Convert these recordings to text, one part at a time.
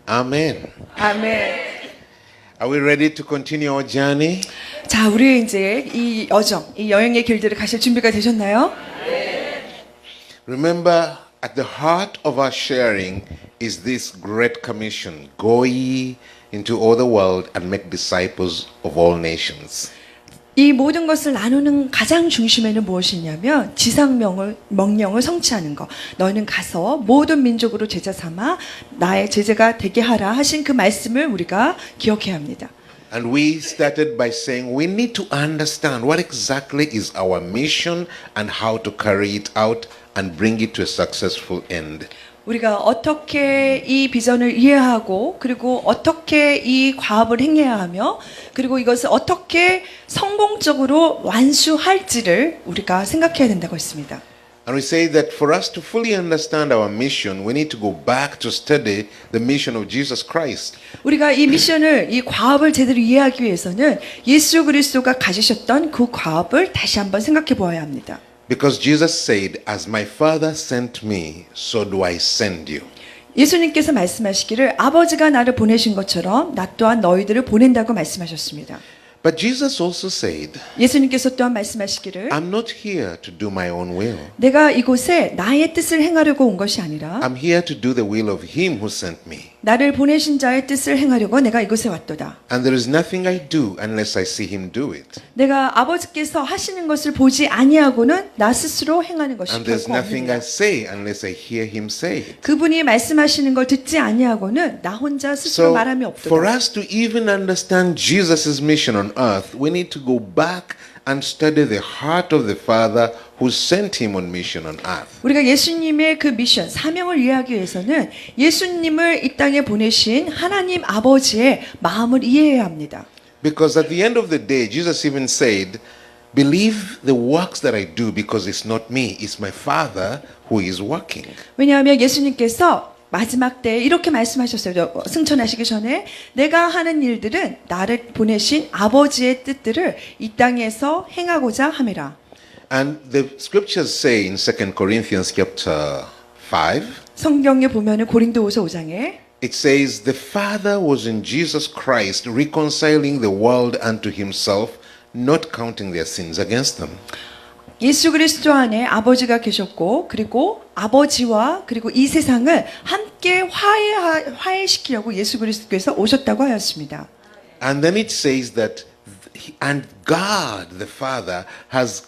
Amen. 아멘. Are we ready to continue our journey? 자, 우리 이제 이 여정, 이 여행의 길들을 가실 준비가 되셨나요? Remember, at the heart of our sharing is this great commission: go ye into all the world and make disciples of all nations. 이 모든 것을 나누는 가장 중심에는 무엇이냐면 명령을 성취하는 것. 너희는 가서 모든 민족으로 제자 삼아 나의 제자가 되게 하라 하신 그 말씀을 우리가 기억해야 합니다. And we started by saying we need to understand what exactly is our mission and how to carry it out and bring it to a successful end. 우리가 어떻게 이 비전을 이해하고 그리고 어떻게 이 과업을 행해야 하며 그리고 이것을 어떻게 성공적으로 완수할지를 우리가 생각해야 된다고 했습니다. And we say that for us to fully understand our mission, we need to go back to study the mission of Jesus Christ. 우리가 이 미션을, 이 과업을 제대로 이해하기 위해서는 예수 그리스도가 가지셨던 그 과업을 다시 한번 생각해 보아야 합니다. Because Jesus said, as my Father sent me, so do I send you. 예수님께서 말씀하시기를 아버지가 나를 보내신 것처럼 나 또한 너희들을 보낸다고 말씀하셨습니다. But Jesus also said, 예수님께서 또한 말씀하시기를 I'm not here to do my own will. 내가 이곳에 나의 뜻을 행하려고 온 것이 아니라 I'm here to do the will of Him who sent me. 나를 보내신 자의 뜻을 행하려고 내가 이곳에 왔도다. And there is nothing I do unless I see Him do it. 내가 아버지께서 하시는 것을 보지 아니하고는 나 스스로 행하는 것이 And there's 결코 nothing I 없느니라. say unless I hear Him say it. 그분이 말씀하시는 걸 듣지 아니하고는 나 혼자 스스로 So, 말함이 for 없도다. us to even understand Jesus' mission on earth, we need to go back and study the heart of the Father who sent him on mission on earth. 우리가 예수님의 그 미션, 사명을 이해하기 위해서는 예수님을 이 땅에 보내신 하나님 아버지의 마음을 이해해야 합니다. Because at the end of the day, Jesus even said, believe the works that I do because it's not me, it's my Father who is working. 왜냐하면 예수님께서 마지막 때에 이렇게 말씀하셨어요. 승천하시기 전에 내가 하는 일들은 나를 보내신 아버지의 뜻들을 이 땅에서 행하고자 함이라. And the scriptures say in 2 Corinthians chapter 5, 성경에 보면은 고린도후서 5장에 it says, the Father was in Jesus Christ reconciling the world unto himself, not counting their sins against them. 예수 그리스도 안에 아버지가 계셨고 그리고 아버지와 그리고 이 세상을 함께 화해시키려고 예수 그리스도께서 오셨다고 하였습니다. And then it says that, and God the Father has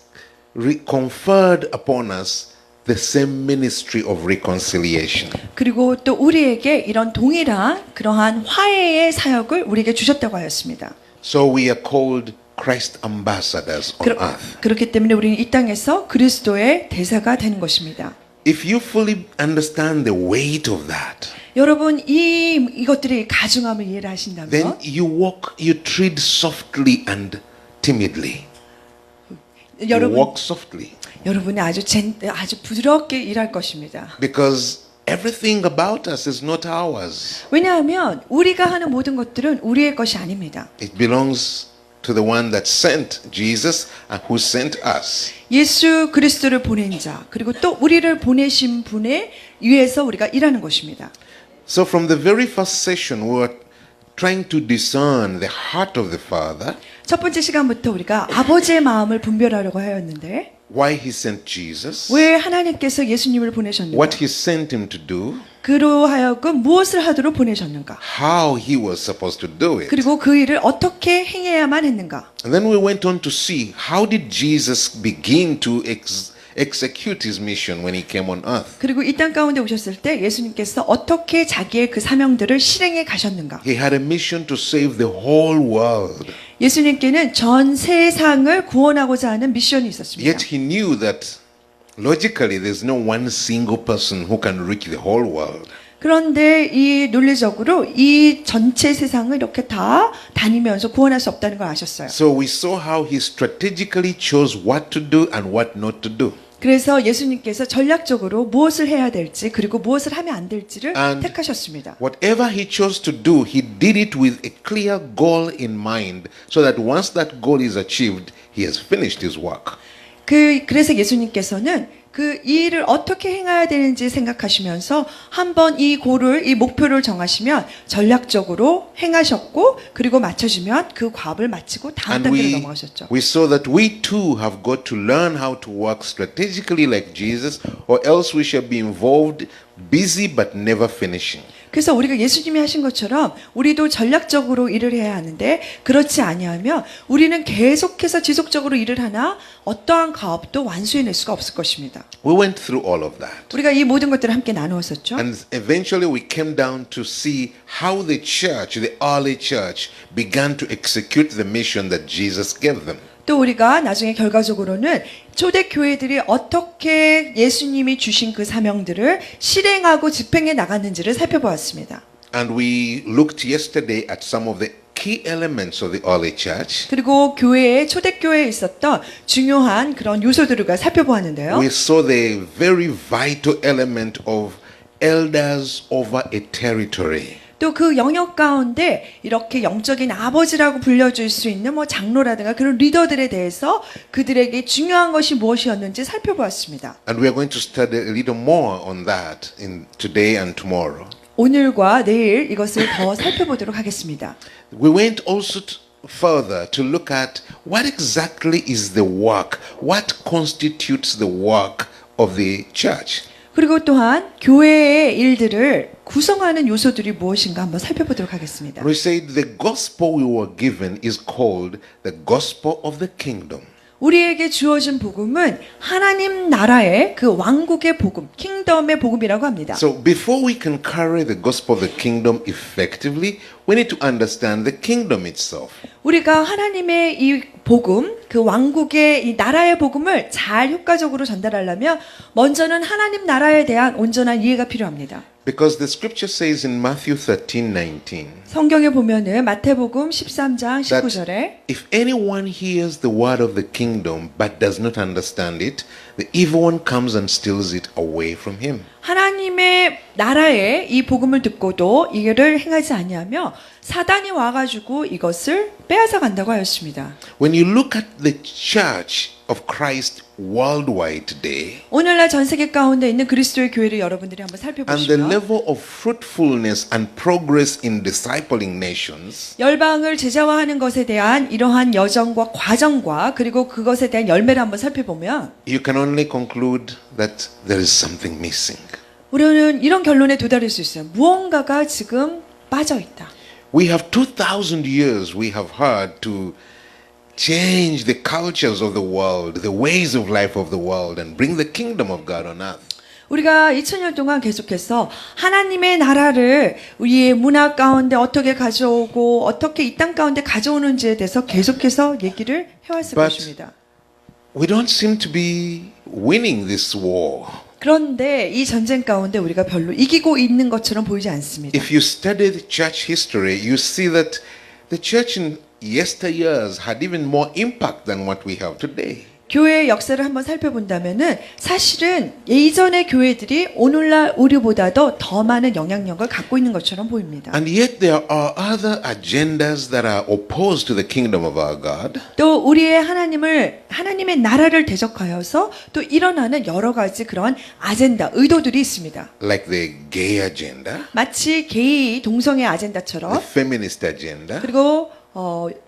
conferred upon us the same ministry of reconciliation. 그리고 또 우리에게 이런 동일한 그러한 화해의 사역을 우리에게 주셨다고 하였습니다. So we are called Christ ambassadors on earth. 그렇기 때문에 우리는 이 땅에서 그리스도의 대사가 되는 것입니다. If you fully understand the weight of that, 여러분 이것들의 가중함을 이해를 하신다면 then you tread softly and timidly. You walk softly. 여러분이 아주 부드럽게 일할 것입니다. Because everything about us is not ours. 왜냐하면 우리가 하는 모든 것들은 우리의 것이 아닙니다. It belongs to the one that sent Jesus and who sent us. 예수 그리스도를 보낸 자 그리고 또 우리를 보내신 분에 위해서 우리가 일하는 것입니다. So from the very first session we were trying to discern the heart of the Father, 첫 번째 시간부터 우리가 아버지의 마음을 분별하려고 하였는데 why he sent Jesus, 왜 하나님께서 예수님을 보내셨는가? what he sent him to do, 그로 하여금 무엇을 하도록 보내셨는가? how he was supposed to do it. 그리고 그 일을 어떻게 행해야만 했는가? And then we went on to see how did Jesus begin to execute his mission when he came on earth. 그리고 이 땅 가운데 오셨을 때 예수님께서 어떻게 자기의 그 사명들을 실행해 가셨는가? He had a mission to save the whole world. 예수님께는 전 세상을 구원하고자 하는 미션이 있었습니다. Yet he knew that logically there's no one single person who can reach the whole world. 그런데 이 논리적으로 이 전체 세상을 이렇게 다 다니면서 구원할 수 없다는 걸 아셨어요. So we saw how he strategically chose what to do and what not to do. 그래서 예수님께서 전략적으로 무엇을 해야 될지 그리고 무엇을 하면 안 될지를 And 택하셨습니다. whatever he chose to do, he did it with a clear goal in mind so that once that goal is achieved, he has finished his work. 그래서 예수님께서는 그 이 일을 어떻게 행해야 되는지 생각하시면서 한번 이 목표를 정하시면 전략적으로 행하셨고, 그리고 맞춰주면 그 과업을 마치고 다음 And 단계로 we, 넘어가셨죠. we saw that we too have got to learn how to work strategically like Jesus, or else we shall be involved, busy but never finishing. 그래서 우리가 예수님이 하신 것처럼 우리도 전략적으로 일을 해야 하는데, 그렇지 아니하면 우리는 계속해서 지속적으로 일을 하나 어떠한 가업도 완수해낼 수가 없을 것입니다. We went through all of that. 우리가 이 모든 것들을 함께 나누었었죠. And eventually we came down to see how the church, the early church, began to execute the mission that Jesus gave them. 또 우리가 나중에 결과적으로는 초대 교회들이 어떻게 예수님이 주신 그 사명들을 실행하고 집행해 나갔는지를 살펴보았습니다. And we looked yesterday at some of the key elements of the early church. 그리고 초대교회에 있었던 중요한 그런 요소들을 살펴보았는데요. We saw the very vital element of elders over a territory. 또 그 영역 가운데 이렇게 영적인 아버지라고 불려줄 수 있는 장로라든가 그런 리더들에 대해서 그들에게 중요한 것이 무엇이었는지 살펴보았습니다. And we are going to study a little more on that in today and tomorrow. 오늘과 내일 이것을 더 살펴보도록 하겠습니다. We went also further to look at what exactly is the work, what constitutes the work of the church. 그리고 또한 교회의 일들을 구성하는 요소들이 무엇인가 한번 살펴보도록 하겠습니다. We said the gospel we were given is called the gospel of the kingdom. 우리에게 주어진 복음은 하나님 나라의 그 왕국의 복음, 킹덤의 복음이라고 합니다. So before we can carry the gospel of the kingdom effectively, we need to understand the kingdom itself. 우리가 하나님의 이 복음, 그 왕국의 이 나라의 복음을 잘 효과적으로 전달하려면 먼저는 하나님 나라에 대한 온전한 이해가 필요합니다. Because the scripture says in Matthew 13:19 성경에 보면은 마태복음 13장 that 19절에 if anyone hears the word of the kingdom but does not understand it, the evil one comes and steals it away from him. 하나님의 나라의 이 복음을 듣고도 이를 행하지 아니하며 사단이 와가지고 이것을 빼앗아 간다고 하였습니다. When you look at the church of Christ worldwide today, 오늘날 전 세계 가운데 있는 그리스도의 교회를 여러분들이 한번 and the 살펴보시면 level of fruitfulness and progress in discipling nations, 열방을 제자화하는 것에 대한 이러한 여정과 과정과 그리고 그것에 대한 열매를 한번 살펴보면 you can only conclude that there is something missing. 우리는 이런 결론에 도달할 수 있어요. 무언가가 지금 빠져 있다. We have 2,000 years we have heard to change the cultures of the world, the ways of life of the world, and bring the kingdom of God on earth. 우리가 2000년 동안 계속해서 하나님의 나라를 우리의 문화 가운데 어떻게 가져오고 어떻게 이 땅 가운데 가져오는지에 대해서 계속해서 얘기를 해왔을 But 것입니다. we don't seem to be winning this war. 그런데 이 전쟁 가운데 우리가 별로 이기고 있는 것처럼 보이지 않습니다. If you study the church history, you see that the church in yesteryears had even more impact than what we have today. 교회의 역사를 한번 살펴본다면은 사실은 예전의 교회들이 오늘날 우리보다도 더 많은 영향력을 갖고 있는 것처럼 보입니다. And yet there are other agendas that are opposed to the kingdom of our God. 또 우리의 하나님의 나라를 대적하여서 또 일어나는 여러 가지 그런 아젠다, 의도들이 있습니다. Like the gay agenda, 마치 게이 동성애 the 아젠다처럼, feminist agenda, 그리고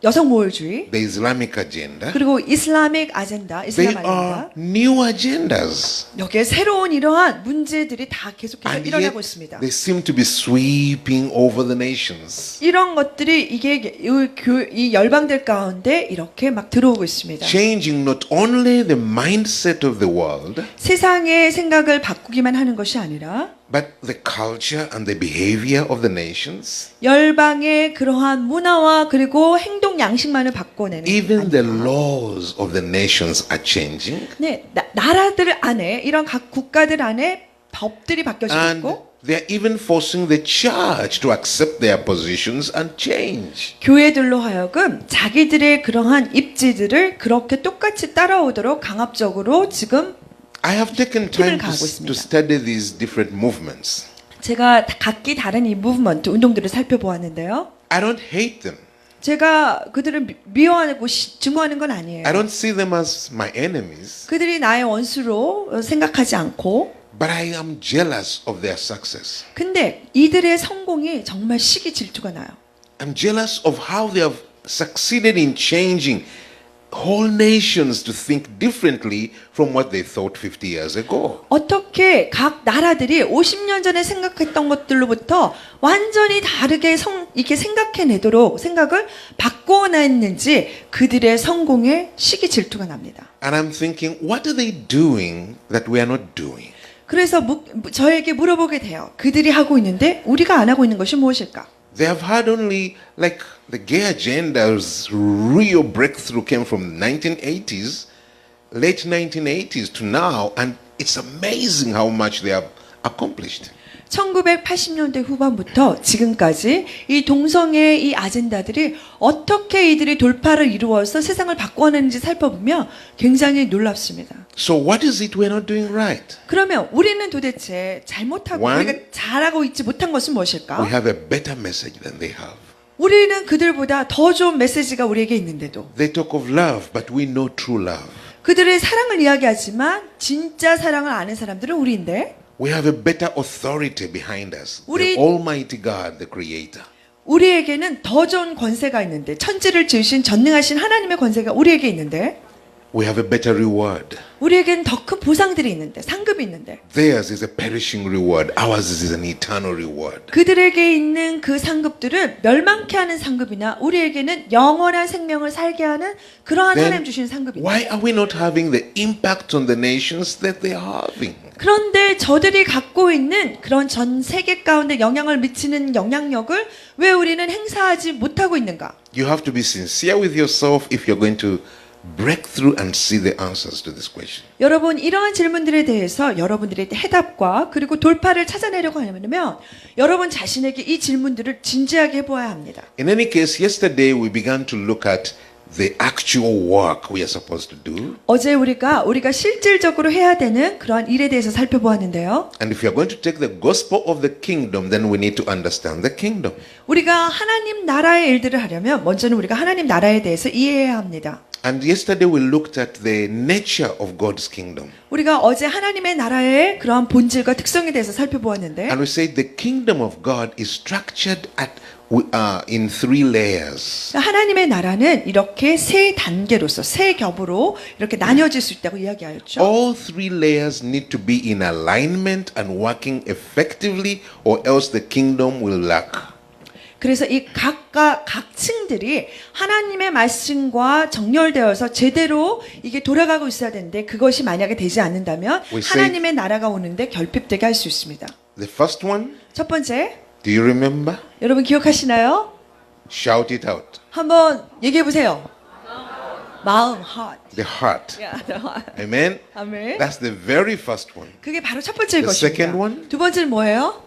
여성 모혈주의, the Islamic agenda. 그리고 이슬람 아젠다, They 이슬람 are 아젠다. new agendas. 여기에 새로운 이러한 문제들이 다 계속해서 And 일어나고 yet 있습니다. they seem to be sweeping over the nations. 이런 것들이 이 열방들 가운데 이렇게 막 들어오고 있습니다. Changing not only the mindset of the world, 세상의 생각을 바꾸기만 하는 것이 아니라 but the culture and the behavior of the nations. 열방의 그러한 문화와 그리고 행동 양식만을 바꿔내는 Even the laws of the nations are changing. 네, 나라들 안에 이런 각 국가들 안에 법들이 바뀌어지고 And 있고 they're even forcing the church to accept their positions and change. 교회들로 하여금 자기들의 그러한 입지들을 그렇게 똑같이 따라오도록 강압적으로 지금 I have taken time 가고 to 있습니다. study these different movements. 제가 각기 다른 이 무브먼트 운동들을 살펴보았는데요. I don't hate them. 제가 그들을 미워하고 증오하는 건 아니에요. I don't see them as my enemies, 그들이 나의 원수로 생각하지 않고, but I am jealous of their success. 근데 이들의 성공이 정말 시기 질투가 나요. I'm jealous of how they have succeeded in changing whole nations to think differently from what they thought 50 years ago. 어떻게 각 나라들이 50년 전에 생각했던 것들로부터 완전히 다르게 이렇게 생각해내도록 생각을 바꿔냈는지 그들의 성공에 시기 질투가 납니다. And I'm thinking, what are they doing that we are not doing? 그래서 저에게 물어보게 돼요. 그들이 하고 있는데 우리가 안 하고 있는 것이 무엇일까? They have had only, like, the gay agenda's real breakthrough came from the 1980s, late 1980s to now, and it's amazing how much they have accomplished. 1980년대 후반부터 지금까지 이 동성애의 이 아젠다들이 어떻게 이들이 돌파를 이루어서 세상을 바꿔내는지 살펴보면 굉장히 놀랍습니다. So what is it we're not doing right? 그러면 우리는 도대체 잘못하고 One, 우리가 잘하고 있지 못한 것은 무엇일까? We have a better message than they have. 우리는 그들보다 더 좋은 메시지가 우리에게 있는데도 They talk of love, but we know true love. 그들의 사랑을 이야기하지만 진짜 사랑을 아는 사람들은 우리인데 We have a better authority behind us. 우리- The Almighty God, the Creator. 우리에게는 더 좋은 권세가 있는데 천지를 지으신 전능하신 하나님의 권세가 우리에게 있는데 We have a better reward. 우리에게는 더 큰 보상들이 있는데 상급이 있는데 Theirs is a perishing reward. Ours is an eternal reward. 그들에게 있는 그 상급들은 멸망케 하는 상급이나 우리에게는 영원한 생명을 살게 하는 그러한 Then 하나님 주시는 상급이다. why are we not having the impact on the nations that they are having? 그런데 저들이 갖고 있는 그런 전 세계 가운데 영향을 미치는 영향력을 왜 우리는 행사하지 못하고 있는가? You have to be sincere with yourself if you're going to break through and see the answers to this question. 여러분 이러한 질문들에 대해서 여러분들의 해답과 그리고 돌파를 찾아내려고 하려면 여러분 자신에게 이 질문들을 진지하게 해보아야 합니다. In any case, yesterday we began to look at the actual work we are supposed to do. 어제 우리가 실질적으로 해야 되는 그러한 일에 대해서 살펴보았는데요. And if you're going to take the gospel of the kingdom, then we need to understand the kingdom. 우리가 하나님 나라의 일들을 하려면 먼저는 우리가 하나님 나라에 대해서 이해해야 합니다. And yesterday we looked at the nature of God's kingdom. 우리가 어제 하나님의 나라의 그러한 본질과 특성에 대해서 살펴보았는데 And we said the kingdom of God is structured in 3 layers. 하나님의 나라는 이렇게 세 단계로서 세 겹으로 이렇게 나뉘어질 수 있다고 이야기하였죠. All 3 layers need to be in alignment and working effectively, or else the kingdom will lack. 그래서 이 각각 각 층들이 하나님의 말씀과 정렬되어서 제대로 이게 돌아가고 있어야 되는데 그것이 만약에 되지 않는다면 We say- 하나님의 나라가 오는데 결핍되게 할 수 있습니다. The first one, 첫 번째, do you remember? 여러분 기억하시나요? Shout it out. 한번 얘기해 보세요. 마음, heart. The heart. Amen. 아멘. That's the very first one. 그게 바로 첫 번째일 The 것입니다. second one? 두 번째는 뭐예요?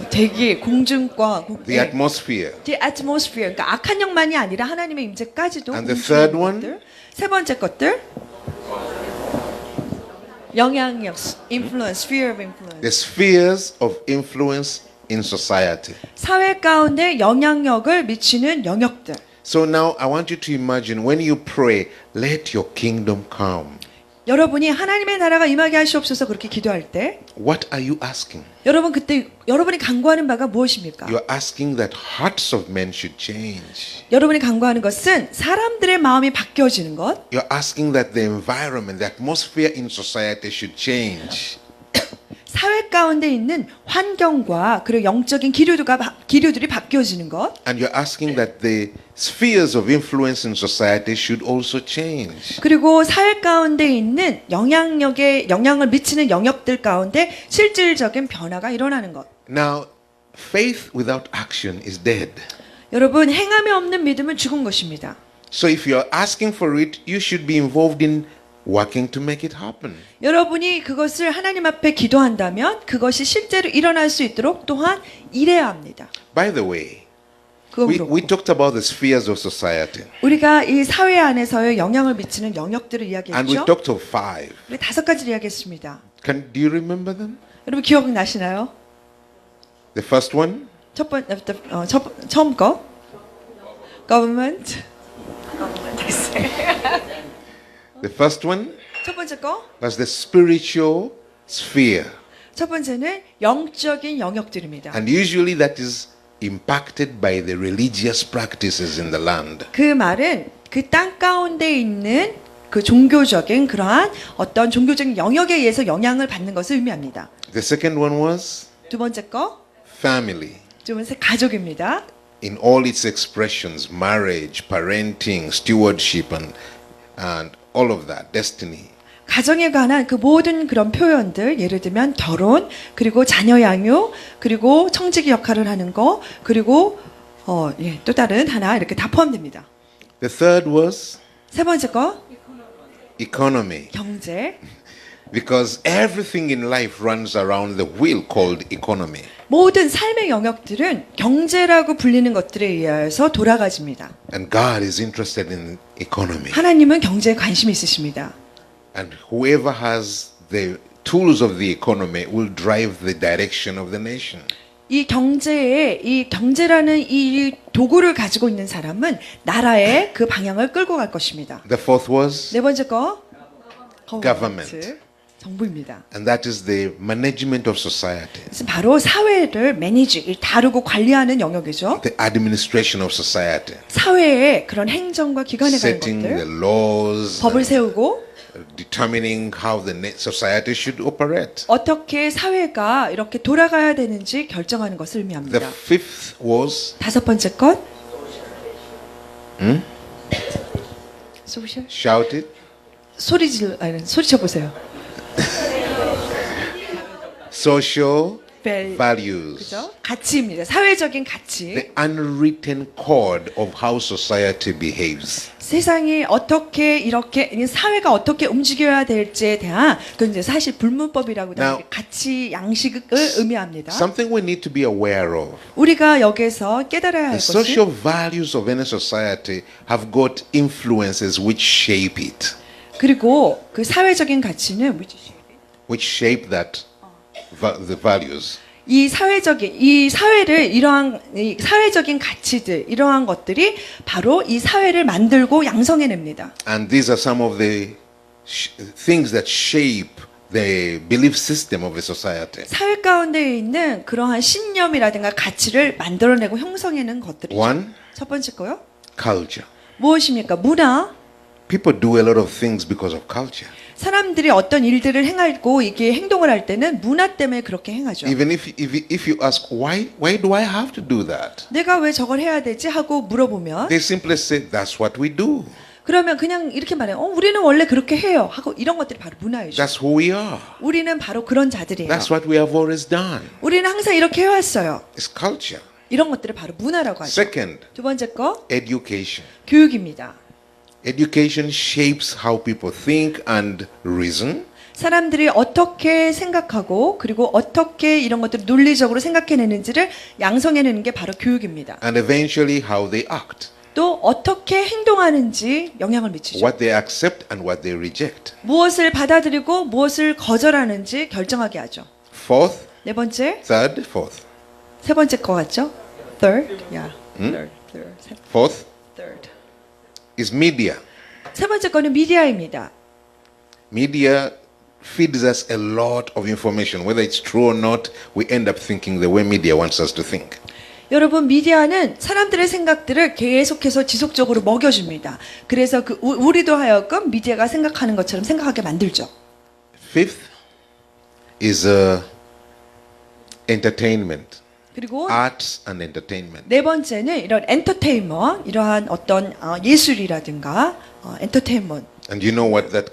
대기, 공중과 The atmosphere. The atmosphere. 그러니까 악한 영만이 아니라 하나님의 임재까지도. And the 공중의 third one? 것들. 세 번째 것들. 영향력, influence, sphere of influence. The spheres of influence in society. 사회 가운데 영향력을 미치는 영역들. So now I want you to imagine when you pray, let your kingdom come. 여러분이 하나님의 나라가 임하게 하시옵소서 그렇게 기도할 때 What are you asking? 여러분 그때 여러분이 간구하는 바가 무엇입니까? You're asking that hearts of men should change. 여러분이 간구하는 것은 사람들의 마음이 바뀌어지는 것, You're asking that the environment, the atmosphere in society should change. 사회 가운데 있는 환경과 그리고 영적인 기류들이 바뀌어지는 것, And you're asking that the spheres of influence in society should also change. 그리고 사회 가운데 있는 영향을 미치는 영역들 가운데 실질적인 변화가 일어나는 것. Now, faith without action is dead. 여러분 행함이 없는 믿음은 죽은 것입니다. So if you're asking for it, you should be involved in working to make it happen. 여러분이 그것을 하나님 앞에 기도한다면 그것이 실제로 일어날 수 있도록 또한 일해야 합니다. By the way, 그건 we 그렇고. talked about the spheres of society. 우리가 이 사회 안에서의 영향을 미치는 영역들을 And we 이야기했죠. talked of 5. 우리 5가지를 이야기했습니다. Do you remember them? 여러분 기억나시나요? The first one, 처음 거 government. The first one 첫 번째 거. was the spiritual sphere. 첫 번째는 영적인 영역들입니다. And usually that is impacted by the religious practices in the land. 그 말은 그 땅 가운데 있는 그 종교적인 그러한 어떤 종교적인 영역에 의해서 영향을 받는 것을 의미합니다. The second one was 두 번째 거, family. 두 번째 가족입니다. In all its expressions, marriage, parenting, stewardship, and all of that, destiny. 가정에 관한 그 모든 그런 표현들, 예를 들면 결혼, 그리고 자녀 양육, 그리고 청지기 역할을 하는 거, 그리고 또 다른 하나 이렇게 다 포함됩니다. The third was 세 번째 거, economy. 경제. Because everything in life runs around the wheel called economy. 모든 삶의 영역들은 경제라고 불리는 것들에 의해서 돌아가집니다. And God is interested in economy. 하나님은 경제에 관심이 있으십니다. And whoever has the tools of the economy will drive the direction of the nation. 이 경제라는 이 도구를 가지고 있는 사람은 나라의 그 방향을 끌고 갈 것입니다. The fourth was, 네 번째 거, Government. 정부입니다. and that is the management of society, 그래서 바로 사회를 다루고 관리하는 영역이죠. the administration of society, 사회의 그런 행정과 기관에 관한 setting the 것들, laws, 법을 세우고 determining how the society should operate. 어떻게 사회가 이렇게 돌아가야 되는지 결정하는 것을 The 의미합니다. fifth was 다섯 번째 것, 소셜? shout it, 소리쳐 보세요. social 밸- values, 그죠? 가치입니다. 사회적인 가치. the unwritten code of how society behaves. 세상이 어떻게 이렇게 사회가 어떻게 움직여야 될지에 대한 그 이제 사실 불문법이라고 하는 Now, 가치 양식을 의미합니다. Something we need to be aware of. 우리가 여기서 깨달아야 할 The 것은 social values of any society have got influences which shape it, 그리고 그 사회적인 가치는 which shape the values. 이 사회를 이러한 이 사회적인 가치들 이러한 것들이 바로 이 사회를 만들고 양성해냅니다. And these are some of the things that shape the belief system of a society. 사회 가운데 있는 그러한 신념이라든가 가치를 만들어내고 형성해내는 것들이죠. One, 첫 번째 거요. culture. 무엇입니까? 문화. People do a lot of things because of culture. 사람들이 어떤 일들을 행하고 이게 행동을 할 때는 문화 때문에 그렇게 행하죠. Even if you ask why do I have to do that? 내가 왜 저걸 해야 되지 하고 물어보면 They simply say that's what we do. 그러면 그냥 이렇게 말해요. 우리는 원래 그렇게 해요. 하고 이런 것들이 바로 문화이죠. That's who we are. 우리는 바로 그런 자들이에요. That's what we have always done. 우리는 항상 이렇게 해왔어요. It's culture. 이런 것들을 바로 문화라고 하죠. Second, 두 번째 거 education. 교육입니다. Education shapes how people think and reason. 사람들이 어떻게 생각하고 그리고 어떻게 이런 것들을 논리적으로 생각해내는지를 양성해내는 게 바로 교육입니다. And eventually how they act, 또 어떻게 행동하는지 영향을 미치죠. what they accept and what they reject. 무엇을 받아들이고 무엇을 거절하는지 결정하게 하죠. Fourth, 네 번째, third, fourth. 세 번째 거 같죠? Third, yeah, Fourth third. is media. 세 번째 거는 미디어입니다. Media feeds us a lot of information. Whether it's true or not, we end up thinking the way media wants us to think. 여러분 미디어는 사람들의 생각들을 계속해서 지속적으로 먹여줍니다. 그래서 우리도 하여금 미디어가 생각하는 것처럼 생각하게 만들죠. Fifth is entertainment, 그리고 arts and entertainment. 네 번째는 이런 엔터테인먼트, 이러한 어떤 예술이라든가 엔터테인먼트. And you know what that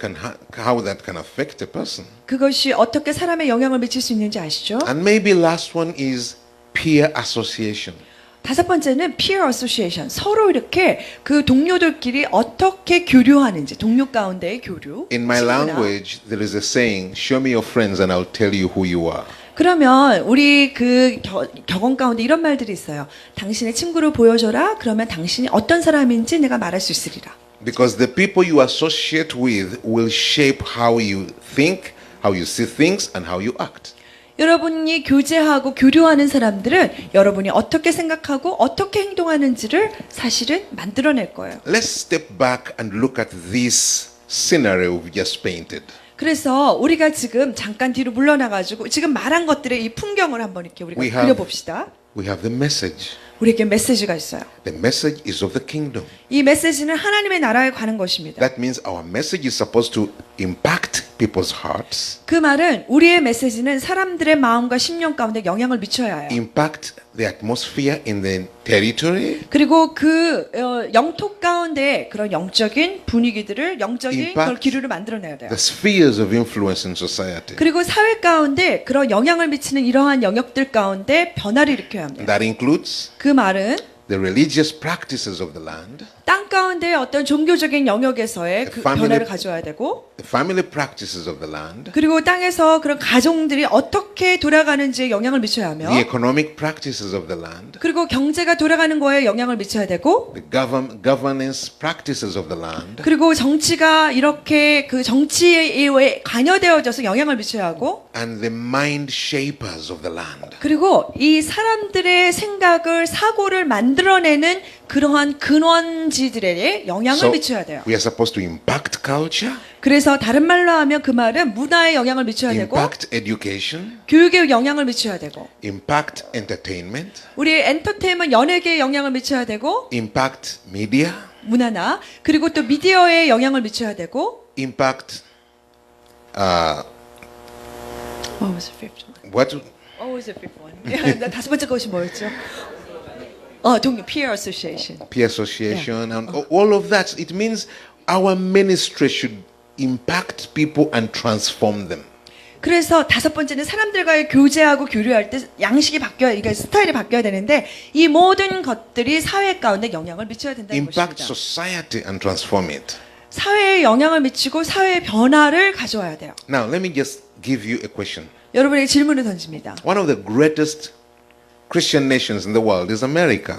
how that can affect a person. 그것이 어떻게 사람에 영향을 미칠 수 있는지 아시죠? And maybe last one is peer association. 다섯 번째는 peer association. 서로 이렇게 그 동료들끼리 어떻게 교류하는지, 동료 가운데의 교류. In my 친구나. language, there is a saying, show me your friends and I'll tell you who you are. 그러면 우리 그 격언 가운데 이런 말들이 있어요. 당신의 친구를 보여줘라. 그러면 당신이 어떤 사람인지 내가 말할 수 있으리라. Because the people you associate with will shape how you think, how you see things, and how you act. 여러분이 교제하고 교류하는 사람들은 여러분이 어떻게 생각하고 어떻게 행동하는지를 사실은 만들어낼 거예요. Let's step back and look at this scenario we've just painted. 그래서 우리가 지금 잠깐 뒤로 물러나가지고 지금 말한 것들의 이 풍경을 한번 이렇게 우리가 We have- 그려봅시다. We have the message. 우리에게 메시지가 있어요. The message is of the kingdom. 이 메시지는 하나님의 나라에 관한 것입니다. That means our message is supposed to impact people's hearts, 그 말은 우리의 메시지는 사람들의 마음과 심령 가운데 영향을 미쳐야 해요. impact the atmosphere in the territory, 그리고 그 영토 가운데 그런 영적인 분위기들을 영적인 Impact. 그런 기류를 만들어내야 돼요. the spheres of influence in society. 그리고 사회 가운데 그런 영향을 미치는 이러한 영역들 가운데 변화를 일으켜야 합니다. That includes 그 말은 the religious practices of the land, 땅 가운데 어떤 종교적인 영역에서의 그 family- 변화를 가져와야 되고 the family practices of the land, 그리고 땅에서 그런 가정들이 어떻게 돌아가는지에 영향을 미쳐야 하며 the economic practices of the land, 그리고 경제가 돌아가는 거에 영향을 미쳐야 되고 the governance practices of the land, 그리고 정치가 이렇게 그 정치에 관여되어져서 영향을 미쳐야 하고 and the mind shapers of the land. 그리고 이 사람들의 생각을 사고를 만들어내는 그러한 근원지들에 영향을 So 미쳐야 돼요. we are supposed to impact culture, 그래서 다른 말로 하면 그 말은 문화에 영향을 미쳐야 되고 impact education, 교육에 영향을 미쳐야 되고 impact entertainment, 우리 엔터테인먼트 연예계에 영향을 미쳐야 되고 impact media, 문화나 그리고 또 미디어에 영향을 미쳐야 되고 impact What was the fifth one? what What was the fifth one? 다섯 번째 것이 뭐였죠? 동료 peer association. peer association and all of that. It means our ministry should impact people and transform them. 그래서 다섯 번째는 사람들과의 교제하고 교류할 때 양식이 바뀌어야, 이게 스타일이 바뀌어야 되는데 이 모든 것들이 사회 가운데 영향을 미쳐야 된다는 Impact 것입니다. society and transform it. 사회에 영향을 미치고 사회의 변화를 가져와야 돼요. Now, let me just give you a question. 여러분에게 질문을 던집니다. One of the greatest Christian nations in the world is America.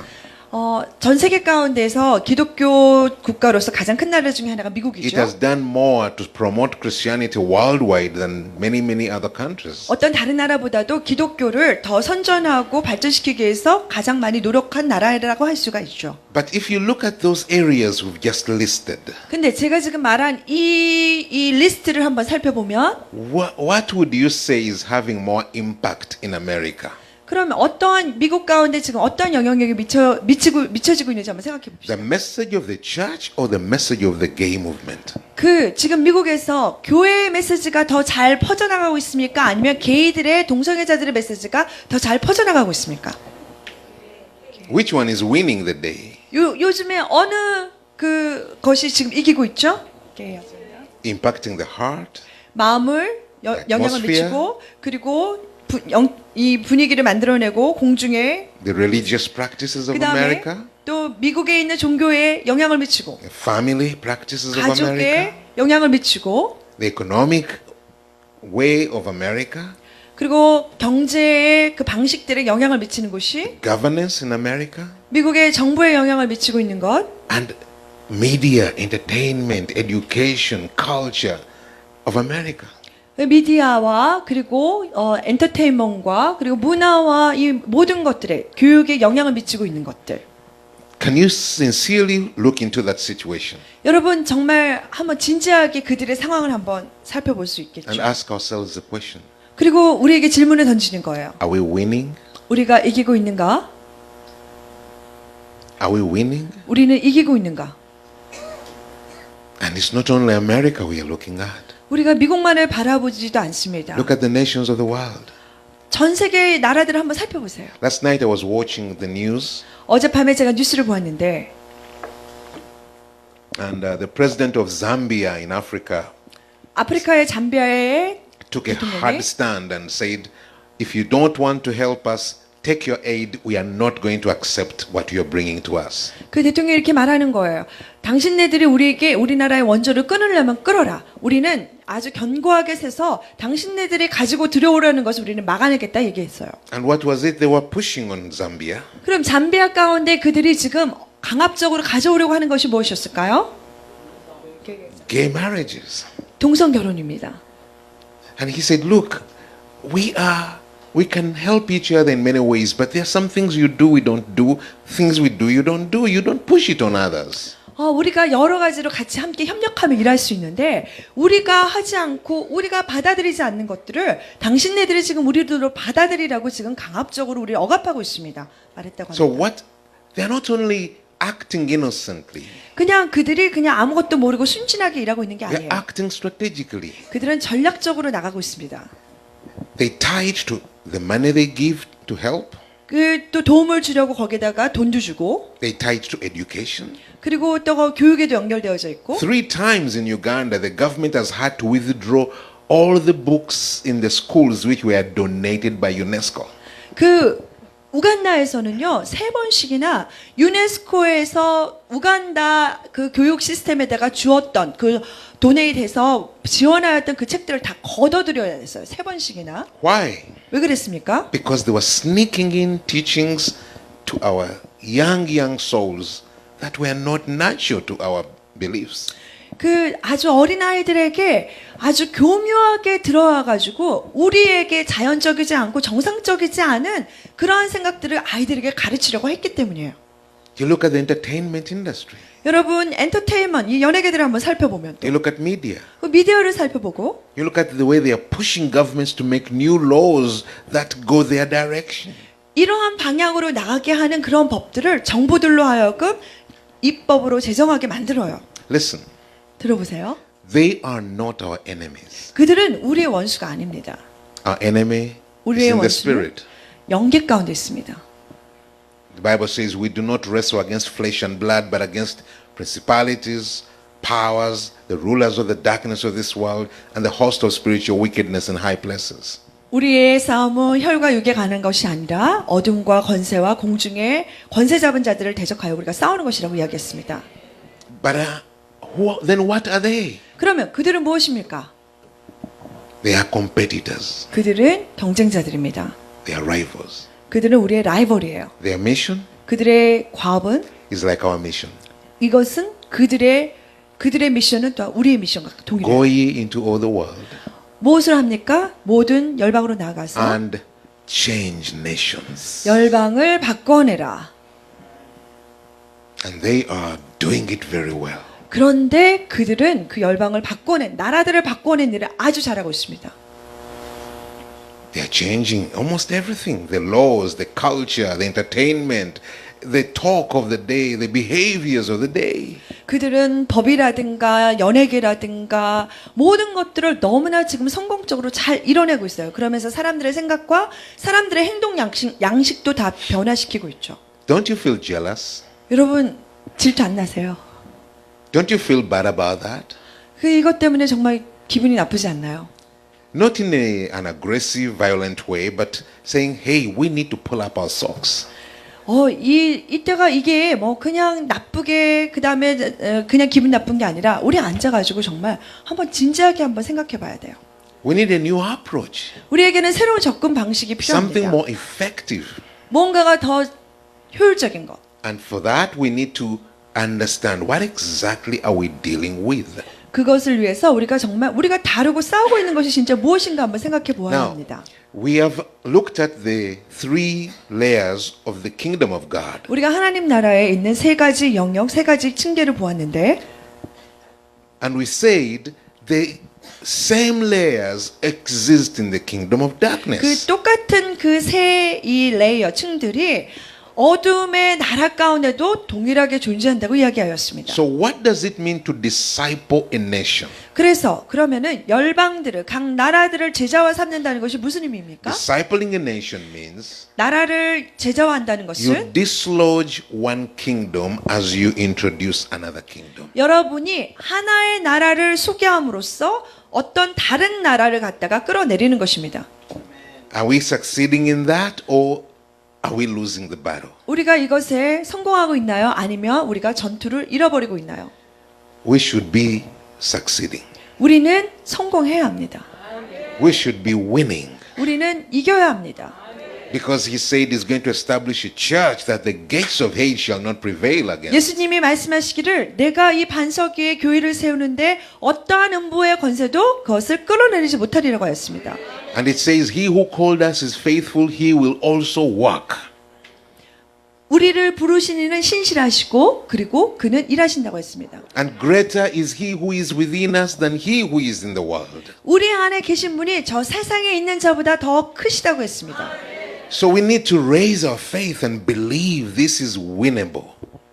전 세계 가운데서 기독교 국가로서 가장 큰 나라 중에 하나가 It 미국이죠. has done more to promote Christianity worldwide than many other countries. 어떤 다른 나라보다도 기독교를 더 선전하고 발전시키기 위해서 가장 많이 노력한 나라라고 할 수가 있죠. But if you look at those areas we've just listed, 근데 제가 지금 말한 이 리스트를 한번 살펴보면 what would you say is having more impact in America? 그러면 어떠한 미국 가운데 지금 어떤 영향력이 미쳐지고 있는지 한번 생각해 봅시다. The message of the church or the message of the gay movement? 그 지금 미국에서 교회의 메시지가 더 잘 퍼져나가고 있습니까? 아니면 게이들의 동성애자들의 메시지가 더 잘 퍼져나가고 있습니까? Which one is winning the day? 요즘에 어느 그 것이 지금 이기고 있죠? Impacting the heart, 마음을 영향을 atmosphere. 미치고 그리고 이 분위기를 만들어내고 공중에 the religious practices of 그 다음에 America, 또 미국에 있는 종교에 영향을 미치고 the family practices of 가족에 America, 영향을 미치고 the economic way of America, 그리고 경제의 그 방식들에 영향을 미치는 곳이 governance in America, 미국의 정부에 영향을 미치고 있는 것 and media, entertainment, education, culture of America. 미디어와 그리고 엔터테인먼트과 그리고 문화와 이 모든 것들에 교육에 영향을 미치고 있는 것들. Can you sincerely look into that situation 여러분 정말 한번 진지하게 그들의 상황을 한번 살펴볼 수 and 있겠죠. ask ourselves the question, 그리고 우리에게 질문을 던지는 거예요. are we winning? 우리가 이기고 있는가? Are we winning? 우리는 이기고 있는가? And it's not only America we are looking at. 우리가 미국만을 바라보지도 않습니다. Look at the nations of the world. 전 세계의 나라들을 한번 살펴보세요. Last night I was watching the news 어젯밤에 제가 뉴스를 보았는데 and the president of Zambia in Africa 아프리카의 잠비아의 took a 대통령이 hard stand and said, if you don't want to help us, take your aid. We are not going to accept what you're bringing to us. 그 대통령이 이렇게 말하는 거예요. 당신네들이 우리에게 우리나라의 원조를 끊으려면 끊어라. 우리는 아주 견고하게 세서 당신네들이 가지고 들어오려는 것을 우리는 막아내겠다 얘기했어요. And what was it they were pushing on Zambia? 그럼 잠비아 가운데 그들이 지금 강압적으로 가져오려고 하는 것이 무엇이었을까요? Gay marriages. 동성 결혼입니다. And he said, look, we are we can help each other in many ways, but there are some things you do, we don't do, things we do, you don't do, you don't push it on others. 우리가 여러 가지로 같이 함께 협력하며 일할 수 있는데 우리가 하지 않고 우리가 받아들이지 않는 것들을 당신네들이 지금 우리들로 받아들이라고 지금 강압적으로 우리를 억압하고 있습니다. 말했다고 So 합니다. what? They're not only acting innocently, 그냥 그들이 그냥 아무것도 모르고 순진하게 일하고 있는 게 they're 아니에요. acting strategically. 그들은 전략적으로 나가고 있습니다. They tie it to the money they give to help. 그 또 도움을 주려고 거기다가 돈도 주고 They tie it to education. 그리고 또 교육에도 연결되어져 있고 3 times in Uganda, the government has had to withdraw all the books in the schools which were donated by UNESCO. 그 우간다에서는요 3번씩이나 유네스코에서 우간다 그 교육 시스템에다가 주었던 그 도네이트해서 지원하였던 그 책들을 다 걷어들여야 했어요. 3번씩이나. Why? 왜 그랬습니까? Because they were sneaking in teachings to our young souls that were not natural to our beliefs. 그 아주 어린 아이들에게 아주 교묘하게 들어와 가지고 우리에게 자연적이지 않고 정상적이지 않은 그러한 생각들을 아이들에게 가르치려고 했기 때문이에요. You look at the entertainment industry. 여러분 엔터테인먼트 이 연예계들을 한번 살펴보면 또 You look at media. 그 미디어를 살펴보고 You look at the way they are pushing governments to make new laws that go their direction. 이러한 방향으로 나가게 하는 그런 법들을 정부들로 하여금 입법으로 제정하게 만들어요. Listen, 들어보세요. they are not our enemies. 그들은 우리의 원수가 아닙니다. Our enemy is 우리의 in the 원수는 spirit. 영계 가운데 있습니다. The Bible says we do not wrestle against flesh and blood, but against principalities, powers, the rulers of the darkness of this world, and the host of spiritual wickedness in high places. 우리의 싸움은 혈과 육에 가는 것이 아니라 어둠과 권세와 공중의 권세 잡은 자들을 대적하여 우리가 싸우는 것이라고 이야기했습니다. But then what are they? 그러면 그들은 무엇입니까? They are competitors. 그들은 경쟁자들입니다. They are rivals. 그들은 우리의 라이벌이에요. Their mission 그들의 과업은 is like our mission. 이것은 그들의 미션은 또 우리의 미션과 동일해요. Go ye into all the world 무엇을 합니까? 모든 열방으로 나가서 and change nations. 열방을 바꿔내라. And they are doing it very well. 그런데 그들은 그 열방을 바꿔낸 나라들을 바꿔낸 일을 아주 잘하고 있습니다. They are changing almost everything. The laws, the culture, the entertainment, the talk of the day, the behaviors of the day. 그들은 법이라든가 연예계라든가 모든 것들을 너무나 지금 성공적으로 잘 이뤄내고 있어요. 그러면서 사람들의 생각과 사람들의 행동 양식도 다 변화시키고 있죠. Don't you feel jealous? 여러분 질투 안 나세요? Don't you feel bad about that? 이것 때문에 정말 기분이 나쁘지 않나요? Not in an aggressive, violent way, but saying, hey, we need to pull up our socks. 이때가 이게 뭐 그냥 나쁘게 그다음에 그냥 기분 나쁜 게 아니라 우리 앉아가지고 정말 한번 진지하게 한번 생각해 봐야 돼요. We need a new approach. 우리에게는 새로운 접근 방식이 Something 필요합니다. more effective. 뭔가가 더 효율적인 것. And for that, we need to understand what exactly are we dealing with. 그것을 위해서 우리가 다루고 싸우고 있는 것이 진짜 무엇인가 한번 생각해 보아야 Now, 합니다. we have looked at the 3 layers of the kingdom of God. 우리가 하나님 나라에 있는 3가지 영역, 3가지 층계를 보았는데 And we said the same layers exist in the kingdom of 그 darkness. 똑같은 그 이 레이어 층들이 어둠의 나라 가운데도 동일하게 존재한다고 이야기하였습니다. So what does it mean to disciple a nation? 그래서 그러면은 열방들을 각 나라들을 제자화 삼는다는 것이 무슨 의미입니까? Discipling a nation means 나라를 제자화한다는 you 것은 dislodge one kingdom as you introduce another kingdom. 여러분이 하나의 나라를 소개함으로써 어떤 다른 나라를 갖다가 끌어내리는 것입니다. Are we succeeding in that or are we losing the battle? 우리가 이것에 성공하고 있나요? 아니면 우리가 전투를 잃어버리고 있나요? We should be succeeding. 우리는 성공해야 합니다. We should be winning. 우리는 이겨야 합니다. Because he said he's going to establish a church that the gates of hate shall not prevail against. 예수님이 말씀하시기를 내가 이 반석 위에 교회를 세우는데 어떠한 음부의 권세도 그것을 끌어내리지 못하리라고 하였습니다. And it says, He who called us is faithful, He will also work. 우리를 부르신 이는 신실하시고 그리고 그는 일하신다고 했습니다. And greater is He who is within us than He who is in the world. 우리 안에 계신 분이 저 세상에 있는 자보다 더 크시다고 했습니다. So we need to raise our faith and believe this is winnable.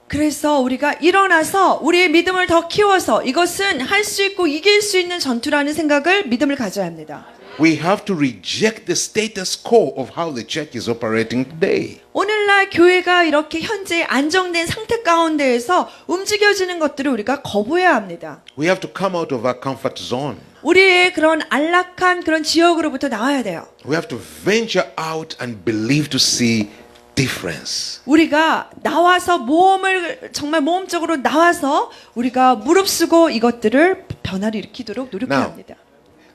그래서 우리가 일어나서 우리의 믿음을 더 키워서 이것은 할 수 있고 이길 수 있는 전투라는 생각을 믿음을 가져야 합니다. We have to reject the status quo of how the church is operating today. 오늘날 교회가 이렇게 현재 안정된 상태 가운데에서 움직여지는 것들을 우리가 거부해야 합니다. We have to come out of our comfort zone. 우리의 그런 안락한 그런 지역으로부터 나와야 돼요. We have to venture out and believe to see difference. 우리가 나와서 정말 모험적으로 나와서 우리가 무릅쓰고 이것들을 변화를 일으키도록 노력해야 Now, 합니다.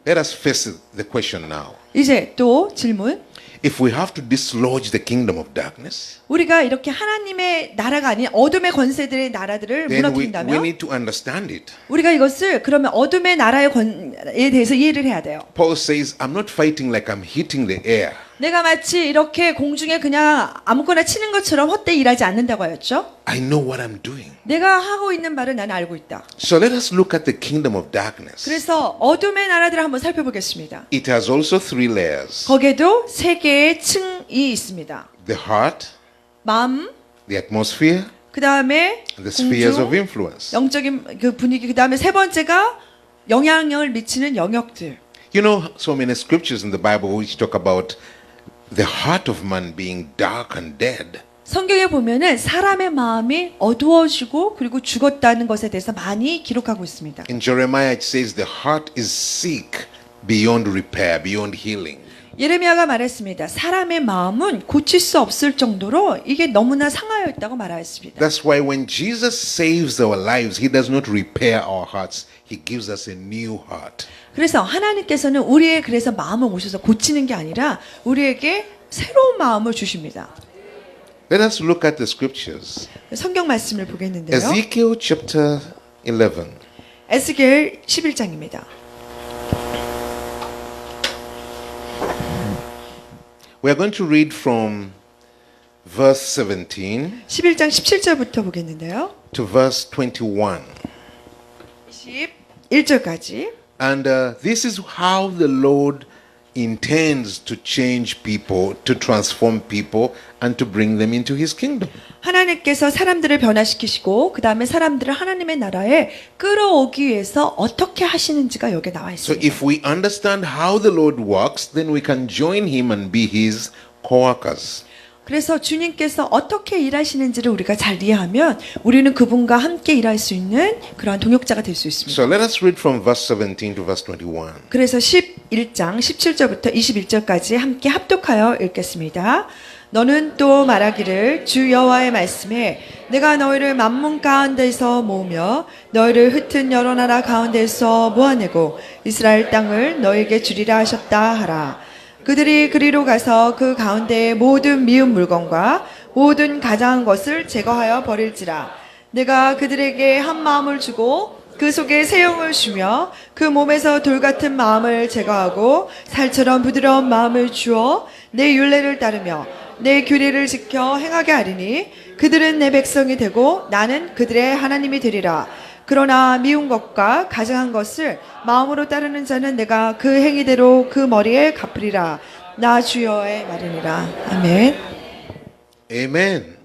Let us face the question now. 이제 또 질문. If we have to dislodge the kingdom of darkness, 우리가 이렇게 하나님의 나라가 아닌 어둠의 권세들의 나라들을 then we 무너뜨린다면 need to understand it. 우리가 이것을 그러면 어둠의 나라의 권에 대해서 이해를 해야 돼요. Paul says, I'm not fighting like I'm hitting the air. 내가 마치 이렇게 공중에 그냥 아무거나 치는 것처럼 헛되이 일하지 않는다고 하였죠. I know what I'm doing. 내가 하고 있는 말을 나는 알고 있다. So let us look at the kingdom of darkness. 그래서 어둠의 나라들을 한번 살펴보겠습니다. It has also three layers. 거기에도 세 개의 층이 있습니다. The heart, 마음, the atmosphere, 그 다음에 the spheres of 공중, influence. 영적인 그 분위기, 그 다음에 세 번째가 영향력을 미치는 영역들. You know, so many scriptures in the Bible which talk about the heart of man being dark and dead. 성경에 보면은 사람의 마음이 어두워지고 그리고 죽었다는 것에 대해서 많이 기록하고 있습니다. In Jeremiah it says the heart is sick beyond repair, beyond healing. 예레미야가 말했습니다. 사람의 마음은 고칠 수 없을 정도로 이게 너무나 상하여 있다고 말하였습니다. That's why when Jesus saves our lives, He does not repair our hearts. He gives us a new heart. 그래서 하나님께서는 우리의 그래서 마음을 오셔서 고치는 게 아니라 우리에게 새로운 마음을 주십니다. Let us look at the scriptures. 성경 말씀을 보겠는데요. Ezekiel chapter 11. 에스겔 11장입니다. We are going to read from verse 17 11장 17절부터 보겠는데요. to verse 21. 21절까지. And this is how the Lord intends to change people, to transform people, and to bring them into His kingdom. 하나님께서 사람들을 변화시키시고 그 다음에 사람들을 하나님의 나라에 끌어오기 위해서 어떻게 하시는지가 여기에 나와 So 있습니다. if we understand how the Lord works, then we can join Him and be His co-workers. 그래서 주님께서 어떻게 일하시는지를 우리가 잘 이해하면 우리는 그분과 함께 일할 수 있는 그러한 동역자가 될 수 있습니다. So let us read from verse 17 to verse 21. 그래서 11장 17절부터 21절까지 함께 합독하여 읽겠습니다. 너는 또 말하기를 주 여호와의 말씀에 내가 너희를 만문 가운데서 모으며 너희를 흩은 여러 나라 가운데서 모아내고 이스라엘 땅을 너희에게 주리라 하셨다 하라. 그들이 그리로 가서 그 가운데의 모든 미운 물건과 모든 가장한 것을 제거하여 버릴지라. 내가 그들에게 한 마음을 주고 그 속에 새 영을 주며 그 몸에서 돌 같은 마음을 제거하고 살처럼 부드러운 마음을 주어 내 율례를 따르며 내 규례를 지켜 행하게 하리니 그들은 내 백성이 되고 나는 그들의 하나님이 되리라. 그러나 미운 것과 가증한 것을 마음으로 따르는 자는 내가 그 행위대로 그 머리에 갚으리라. 나 주여의 말이니라. 아멘. Amen.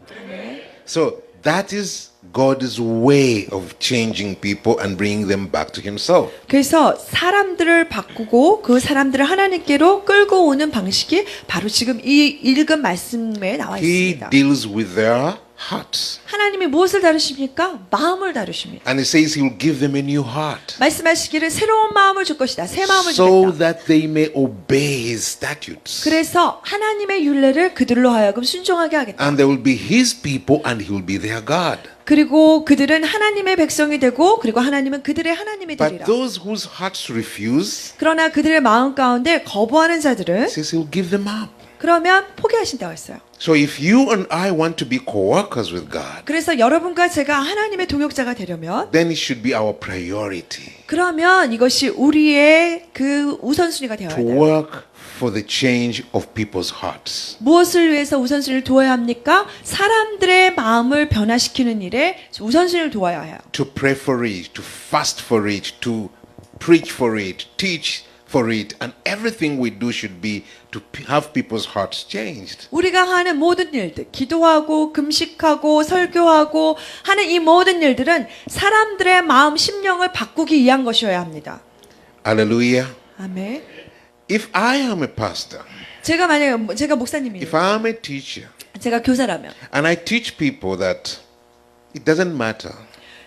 So that is God's way of changing people and bringing them back to Himself. 그래서 사람들을 바꾸고 그 사람들을 하나님께로 끌고 오는 방식이 바로 지금 이 읽은 말씀에 나와 He 있습니다. deals with their hearts. 하나님이 무엇을 다루십니까? 마음을 다루십니다. And He says He will give them a new heart 말씀하시기를 새로운 마음을 줄 것이다. 새 마음을 so 주겠다. that they may obey His statutes. 그래서 하나님의 율례를 그들로 하여금 순종하게 하겠다. And they will be His people and He will be their God. 그리고 그들은 하나님의 백성이 되고 그리고 하나님은 그들의 하나님이 But 되리라. those whose hearts refuse, 그러나 그들의 마음 가운데 거부하는 자들은 He says He will give them up. 그러면 포기하신다고 했어요. So if you and I want to be co-workers with God, 그래서 여러분과 제가 하나님의 동역자가 되려면 then it should be our priority 그러면 이것이 우리의 그 우선순위가 되어야 to 돼요. work for the change of people's hearts. 무엇을 위해서 우선순위를 두어야 합니까? 사람들의 마음을 변화시키는 일에 우선순위를 두어야 해요. To pray for it, to fast for it, to preach for it, teach for it, and everything we do should be to have people's hearts changed. 우리가 하는 모든 일들, 기도하고 금식하고 설교하고 하는 이 모든 일들은 사람들의 마음, 심령을 바꾸기 위한 것이어야 합니다. Hallelujah. 아멘. If I am a pastor, 제가 만약에 제가 목사님이에요. if I am a teacher, 제가 교사라면 and I teach people that it doesn't matter,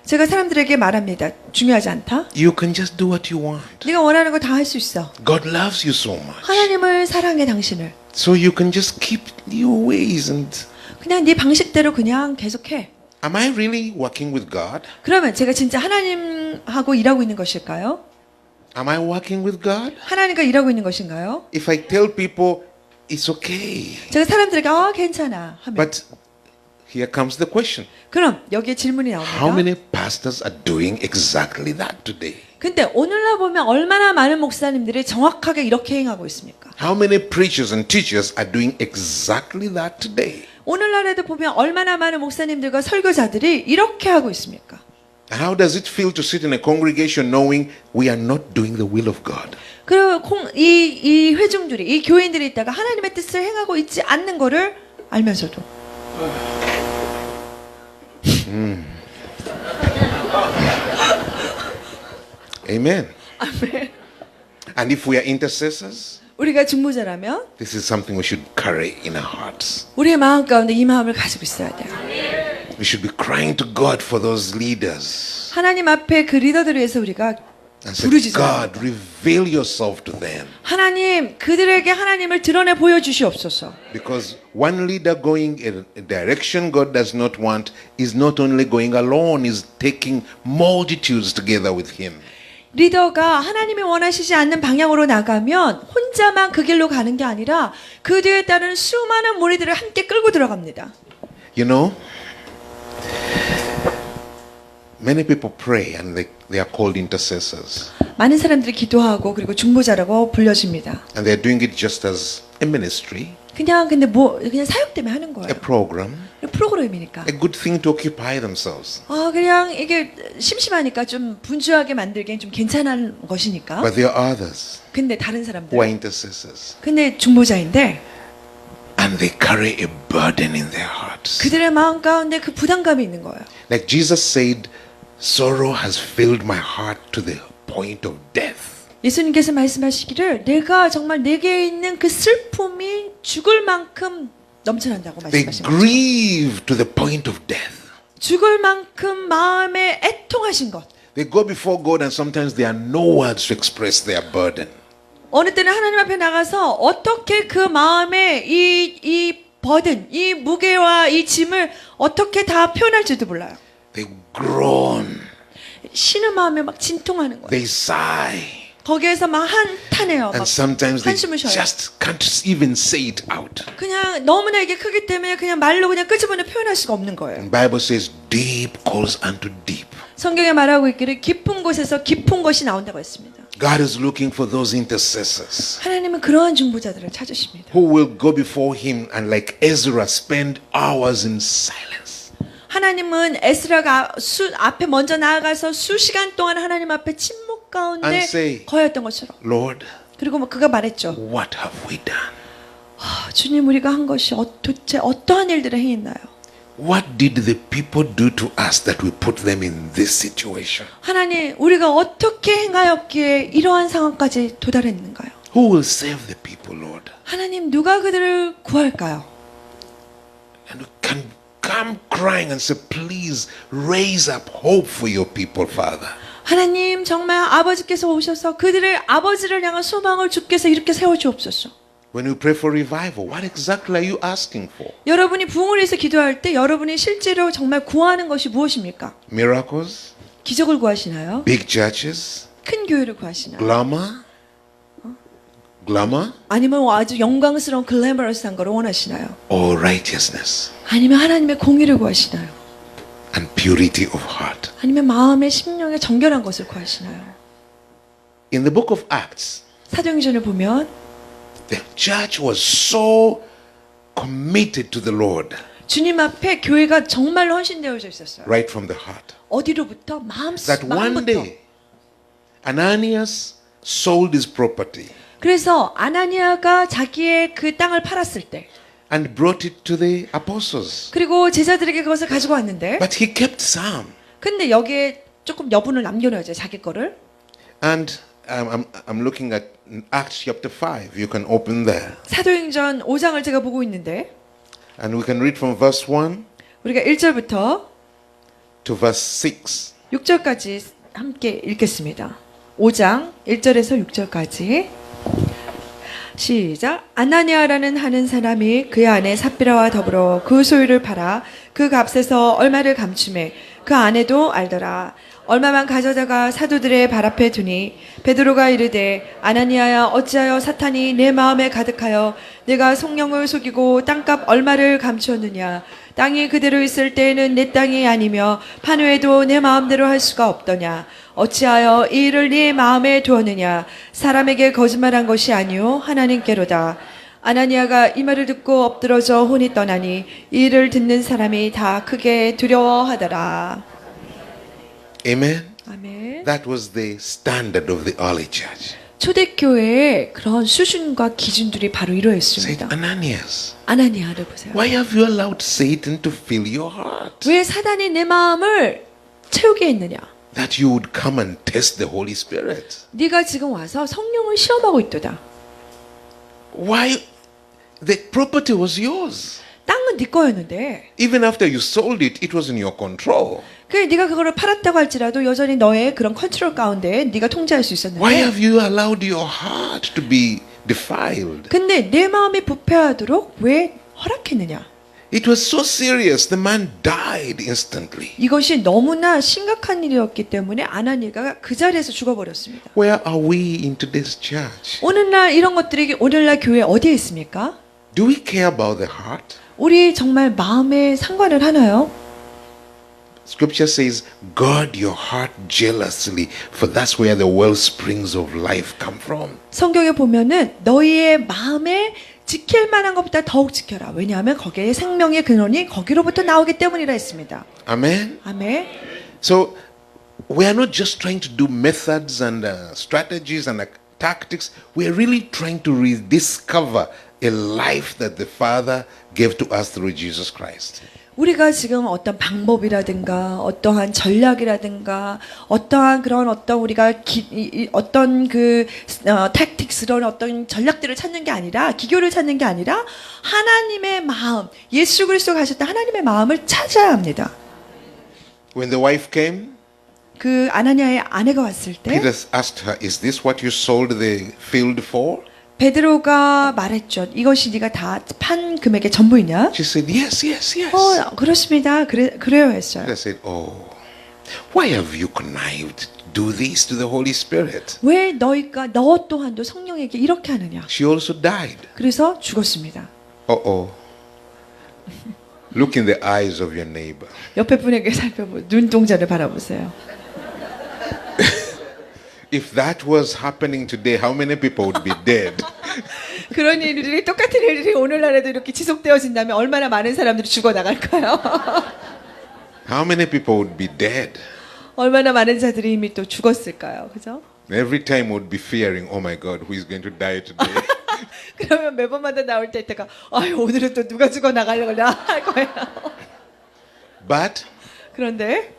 제가 사람들에게 말합니다. 중요하지 않다. you can just do what you want. 네가 원하는 거 다 할 수 있어. God loves you so much. 하나님을 사랑해 당신을. So you can just keep your ways and 그냥 네 방식대로 그냥 계속해. am I really working with God? 그러면 제가 진짜 하나님하고 일하고 있는 것일까요? Am I working with God? 하나님과 일하고 있는 것인가요? If I tell people it's okay, 제가 사람들에게 괜찮아 하면 but here comes the question. 그럼 여기에 질문이 How 나옵니다. many pastors are doing exactly that today? 근데 오늘날 보면 얼마나 많은 목사님들이 정확하게 이렇게 행하고 있습니까? How many preachers and teachers are doing exactly that today? 오늘날에도 보면 얼마나 많은 목사님들과 설교자들이 이렇게 하고 있습니까? And how does it feel to sit in a congregation knowing we are not doing the will of God? 그리고 이 회중들이 이 교인들이 있다가 하나님의 뜻을 행하고 있지 않는 거를 알면서도 Amen. 아멘. And if we are intercessors, 우리가 중보자라면 this is something we should carry in our hearts. 우리의 마음 가운데 이 마음을 가지고 있어야 돼요. We should be crying to God for those leaders 하나님 앞에 그 리더들을 위해서 우리가 and say, 부르짖어야 God, reveal yourself to them. 하나님 그들에게 하나님을 드러내 보여주시옵소서. Because one leader going in a direction God does not want is not only going alone, is taking multitudes together with him. 리더가 하나님이 원하시지 않는 방향으로 나가면 혼자만 그 길로 가는 게 아니라 그 뒤에 따른 수많은 무리들을 함께 끌고 들어갑니다. You know, many people pray and they are called intercessors. 많은 사람들이 기도하고 그리고 중보자라고 불려집니다. And they're doing it just as a ministry, 근데 그냥 사역 때문에 하는 거예요. a program, 프로그램이니까. a good thing to occupy themselves. 그냥 이게 심심하니까 좀 분주하게 만들기엔 좀 괜찮은 것이니까. But there are others 근데 다른 who are 사람들. intercessors 근데 중보자인데 and they carry a burden in their hearts. 그들의 마음 가운데 그 부담감이 있는 거예요. Like Jesus said, sorrow has filled my heart to the point of death. 예수님께서 말씀하시기를 내가 정말 내게 있는 그 슬픔이 죽을 만큼 넘쳐난다고 They 말씀하신 거죠. grieve to the point of death. 죽을 만큼 마음에 애통하신 것. They go before God and sometimes there are no words to express their burden. 어느 때는 하나님 앞에 나가서 어떻게 그 마음에 이 버든, 이 무게와 이 짐을 어떻게 다 표현할지도 몰라요. They groan. 쉬는 마음에 막 진통하는 거예요. They sigh. 거기에서 막 한탄해요. 막 And sometimes they 한숨을 쉬어요. just can't even say it out. 그냥 너무나 이게 크기 때문에 그냥 말로 그냥 끄집어내 표현할 수가 없는 거예요. And Bible says deep calls unto deep. 성경에 말하고 있기를 깊은 곳에서 깊은 것이 나온다고 했습니다. God is looking for those intercessors 하나님은 그러한 중보자들을 찾으십니다. who will go before him and like Ezra spend hours in silence. 하나님은 에스라가 앞에 먼저 나아가서 수시간 동안 하나님 앞에 침묵 가운데 And say, 거였던 것처럼. Lord, 그리고 막 그가 말했죠. what have we done? 주님 우리가 한 것이 도대체 어떠한 일들을 행했나요? What did the people do to us that we put them in this situation? 하나님 우리가 어떻게 행하였기에 이러한 상황까지 도달했는가요? Who will save the people, Lord? 하나님 누가 그들을 구할까요? And we can come crying and say, please raise up hope for your people, Father. 하나님 정말 아버지께서 오셔서 그들의 아버지를 향한 소망을 주께서 이렇게 세워주옵소서. When we pray for revival, what exactly are you asking for? 여러분이 부흥을 위해서 기도할 때 여러분이 실제로 정말 구하는 것이 무엇입니까? Miracles? 기적을 구하시나요? Big churches? 큰 교회를 구하시나요? Glamour? Glamour? 아니면 아주 영광스러운 글래머러스한 걸 원하시나요? Or righteousness 아니면 하나님의 공의를 구하시나요? and purity of heart? 아니면 마음의 심령의 정결한 것을 구하시나요? In the book of Acts, 사도행전을 보면 The church was so committed to the Lord 주님 앞에 교회가 정말로 헌신되어져 있었어요. right from the heart. 어디로부터? That one 마음부터. day Ananias sold his property 그래서 아나니아가 자기의 그 땅을 팔았을 때 and brought it to the apostles. 그리고 제자들에게 그것을 가지고 왔는데 But he kept some. 근데 여기에 조금 여분을 남겨놔야죠. 자기 거를. And I'm looking at Acts chapter 5. You can open there. 사도행전 5장을 제가 보고 있는데 And we can read from verse 1 우리가 1절부터 to verse 6. 6절까지 함께 읽겠습니다. 5장 1절에서 6절까지 시작. 아나니아라는 하는 사람이 그의 아내 삽비라와 더불어 그 소유를 팔아 그 값에서 얼마를 감춤해 그 아내도 알더라. 얼마만 가져다가 사도들의 발 앞에 두니 베드로가 이르되 아나니아야 어찌하여 사탄이 내 마음에 가득하여 내가 성령을 속이고 땅값 얼마를 감추었느냐. 땅이 그대로 있을 때에는 내 땅이 아니며 판후에도 내 마음대로 할 수가 없더냐. 어찌하여 이 일을 네 마음에 두었느냐. 사람에게 거짓말한 것이 아니요 하나님께로다. 아나니아가 이 말을 듣고 엎드러져 혼이 떠나니 이 일을 듣는 사람이 다 크게 두려워하더라. Amen. 아멘. That was the standard of the early church. 초대교회의 그런 수준과 기준들이 바로 Said 이러했습니다. Ananias, 아나니아를 보세요. why have you allowed Satan to fill your heart? 왜 사단이 내 마음을 채우게 했느냐? That you would come and test the Holy Spirit. 네가 지금 와서 성령을 시험하고 있도다. Why? The property was yours. 땅은 네 거였는데 Even after you sold it, it was in your control. 그 네가 그거를 팔았다고 할지라도 여전히 너의 그런 컨트롤 가운데 네가 통제할 수 Why 있었는데 have you allowed your heart to be defiled? 근데 내 마음이 부패하도록 왜 허락했느냐? It was so serious. The man died instantly. 이것이 너무나 심각한 일이었기 때문에 아나니아가 그 자리에서 죽어버렸습니다. Where are we in today's church? 오늘날 이런 것들이 오늘날 교회 어디에 있습니까? Do we care about the heart? 우리 정말 마음에 상관을 하나요? Scripture says, guard your heart jealously, for that's where the well springs of life come from. 성경에 보면은 너희의 마음에 지킬 만한 것보다 더욱 지켜라. 왜냐하면 거기에 생명의 근원이 거기로부터 나오기 때문이라 했습니다. Amen? 아멘. So, we are not just trying to do methods and strategies and tactics. We are really trying to rediscover a life that the Father gave to us through Jesus Christ. 우리가 지금 어떤 방법이라든가 어떠한 전략이라든가 어떠한 그런 어떤 우리가 어떤 그 택틱스런 어떤 전략들을 찾는 게 아니라 기교를 찾는 게 아니라 하나님의 마음, 예수 그리스도가 하셨던 하나님의 마음을 찾아야 합니다. When the wife came, 그 아나니아의 아내가 왔을 때 Peter asked her, "Is this what you sold the field for?" 베드로가 말했죠. 이것이 네가 다 판 금액의 전부이냐? She said, "Yes, yes, yes." 그렇습니다. 그래요 했어요. Peter said, "Oh, why have you connived to do this to the Holy Spirit?" 왜 너 또한도 성령에게 이렇게 하느냐? She also died. 그래서 죽었습니다. Uh-oh. Look in the eyes of your neighbor. 옆에 분에게 눈동자를 바라보세요. If that was happening today, how many people would be dead? 그런 일들이 똑같은 일들이 오늘날에도 이렇게 지속되어진다면 얼마나 많은 사람들이 죽어나갈까요? How many people would be dead? 얼마나 많은 자들이 이미 또 죽었을까요? 그죠? Every time would be fearing, oh my God, who is going to die today? 그러면 매번마다 나올 때 이때가 아유 오늘은 또 누가 죽어나가려나 할 거예요. But 그런데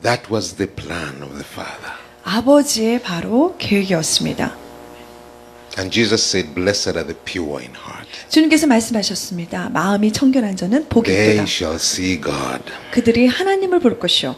that was the plan of the Father. 아버지의 바로 계획이었습니다. And Jesus said, blessed are the pure in heart. 주님께서 말씀하셨습니다. 마음이 청결한 자는 복이 They 있도다. shall see God. 그들이 하나님을 볼 것이요.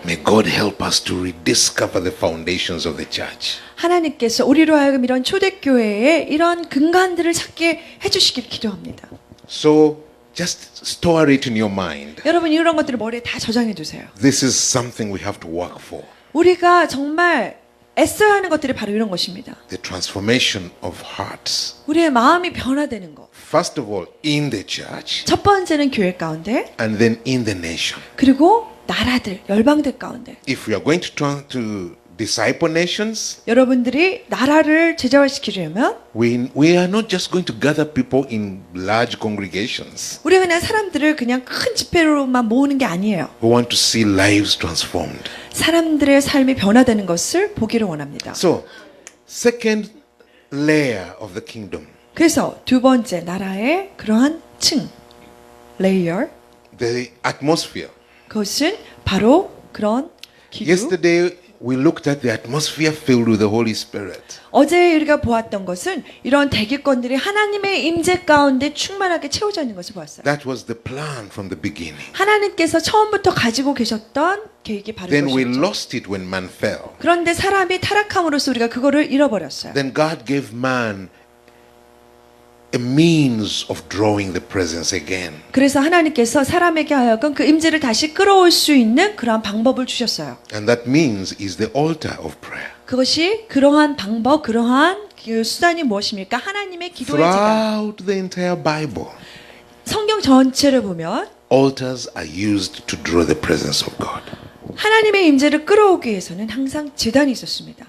May God help us to rediscover the foundations of the church. 하나님께서 우리로 하여금 이런 초대교회의 이런 근간들을 찾게 해주시길 기도합니다. So just store it in your mind. 여러분 이런 것들을 머리에 다 저장해 두세요. This is something we have to work for. 우리가 정말 애써야 하는 것들이 바로 이런 것입니다. The transformation of hearts. 우리의 마음이 변화되는 것. First of all, in the church, 첫 번째는 교회 가운데, and then in the nation. 그리고 나라들, 열방들 가운데. If we are going to disciple nations, 여러분들이 나라를 제자화시키려면 we are not just going to gather people in large congregations. 우리가 그냥 사람들을 그냥 큰 집회로만 모으는 게 아니에요. We want to see lives transformed. 사람들의 삶이 변화되는 것을 보기를 원합니다. So, second layer of the kingdom, 그래서 두 번째 나라의 그러한 층, 레이어, the atmosphere. 그것은 바로 그런 기류. Yesterday, we looked at the atmosphere filled with the Holy Spirit. 어제 우리가 보았던 것은 이런 대기권들이 하나님의 임재 가운데 충만하게 채워져 있는 것을 보았어요. That was the plan from the beginning. 하나님께서 처음부터 가지고 계셨던 계획이 바로 Then we 이것이었죠. lost it when man fell. 그런데 사람이 타락함으로써 우리가 그거를 잃어버렸어요. Then God gave man a means of drawing the presence again. 그래서 하나님께서 사람에게 하여금 그 임재를 다시 끌어올 수 있는 그러한 방법을 주셨어요. And that means is the altar of prayer. 그것이 그러한 방법, 그러한 그 수단이 무엇입니까? 하나님의 기도의 제단. Throughout the entire Bible, 성경 전체를 보면 altars are used to draw the presence of God. 하나님의 임재를 끌어오기 위해서는 항상 제단이 있었습니다.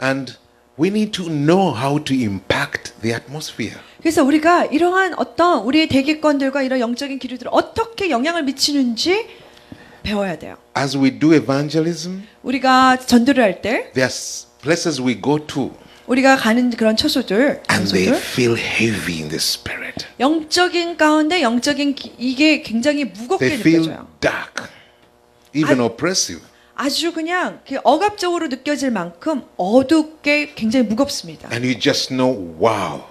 And we need to know how to impact the atmosphere. 그래서 우리가 이러한 어떤 우리의 대기권들과 이런 영적인 기류들을 어떻게 영향을 미치는지 배워야 돼요. As we do evangelism, 우리가 전도를 할 때 there are places we go to 우리가 가는 그런 처소들, and they 장소들 feel heavy in the spirit. 영적인 가운데 영적인 이게 굉장히 무겁게 They feel 느껴져요. dark, even oppressive. 아주 그냥 억압적으로 느껴질 만큼 어둡게 굉장히 무겁습니다. And you just know, wow,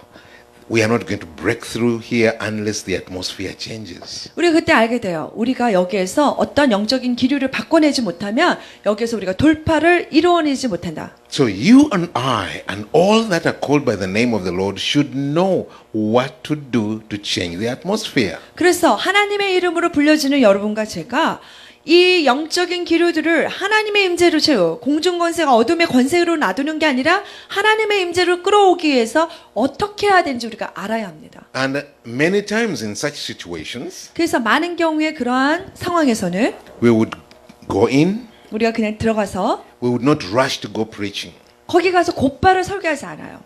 we are not going to break through here unless the atmosphere changes. 우리가 그때 알게 돼요. 우리가 여기에서 어떤 영적인 기류를 바꿔내지 못하면 여기에서 우리가 돌파를 이루어내지 못한다. So you and I and all that are called by the name of the Lord should know what to do to change the atmosphere. 그래서 하나님의 이름으로 불려지는 여러분과 제가 이 영적인 기류들을 하나님의 임재로 채워 공중 권세가 어둠의 권세로 놔두는 게 아니라 하나님의 임재로 끌어오기 위해서 어떻게 해야 되는지 우리가 알아야 합니다. And many times in such situations, 그래서 많은 경우에 그러한 상황에서는 we would go in, 우리가 그냥 들어가서 we would not rush to go preaching. 거기 가서 곧바로 설교하지 않아요.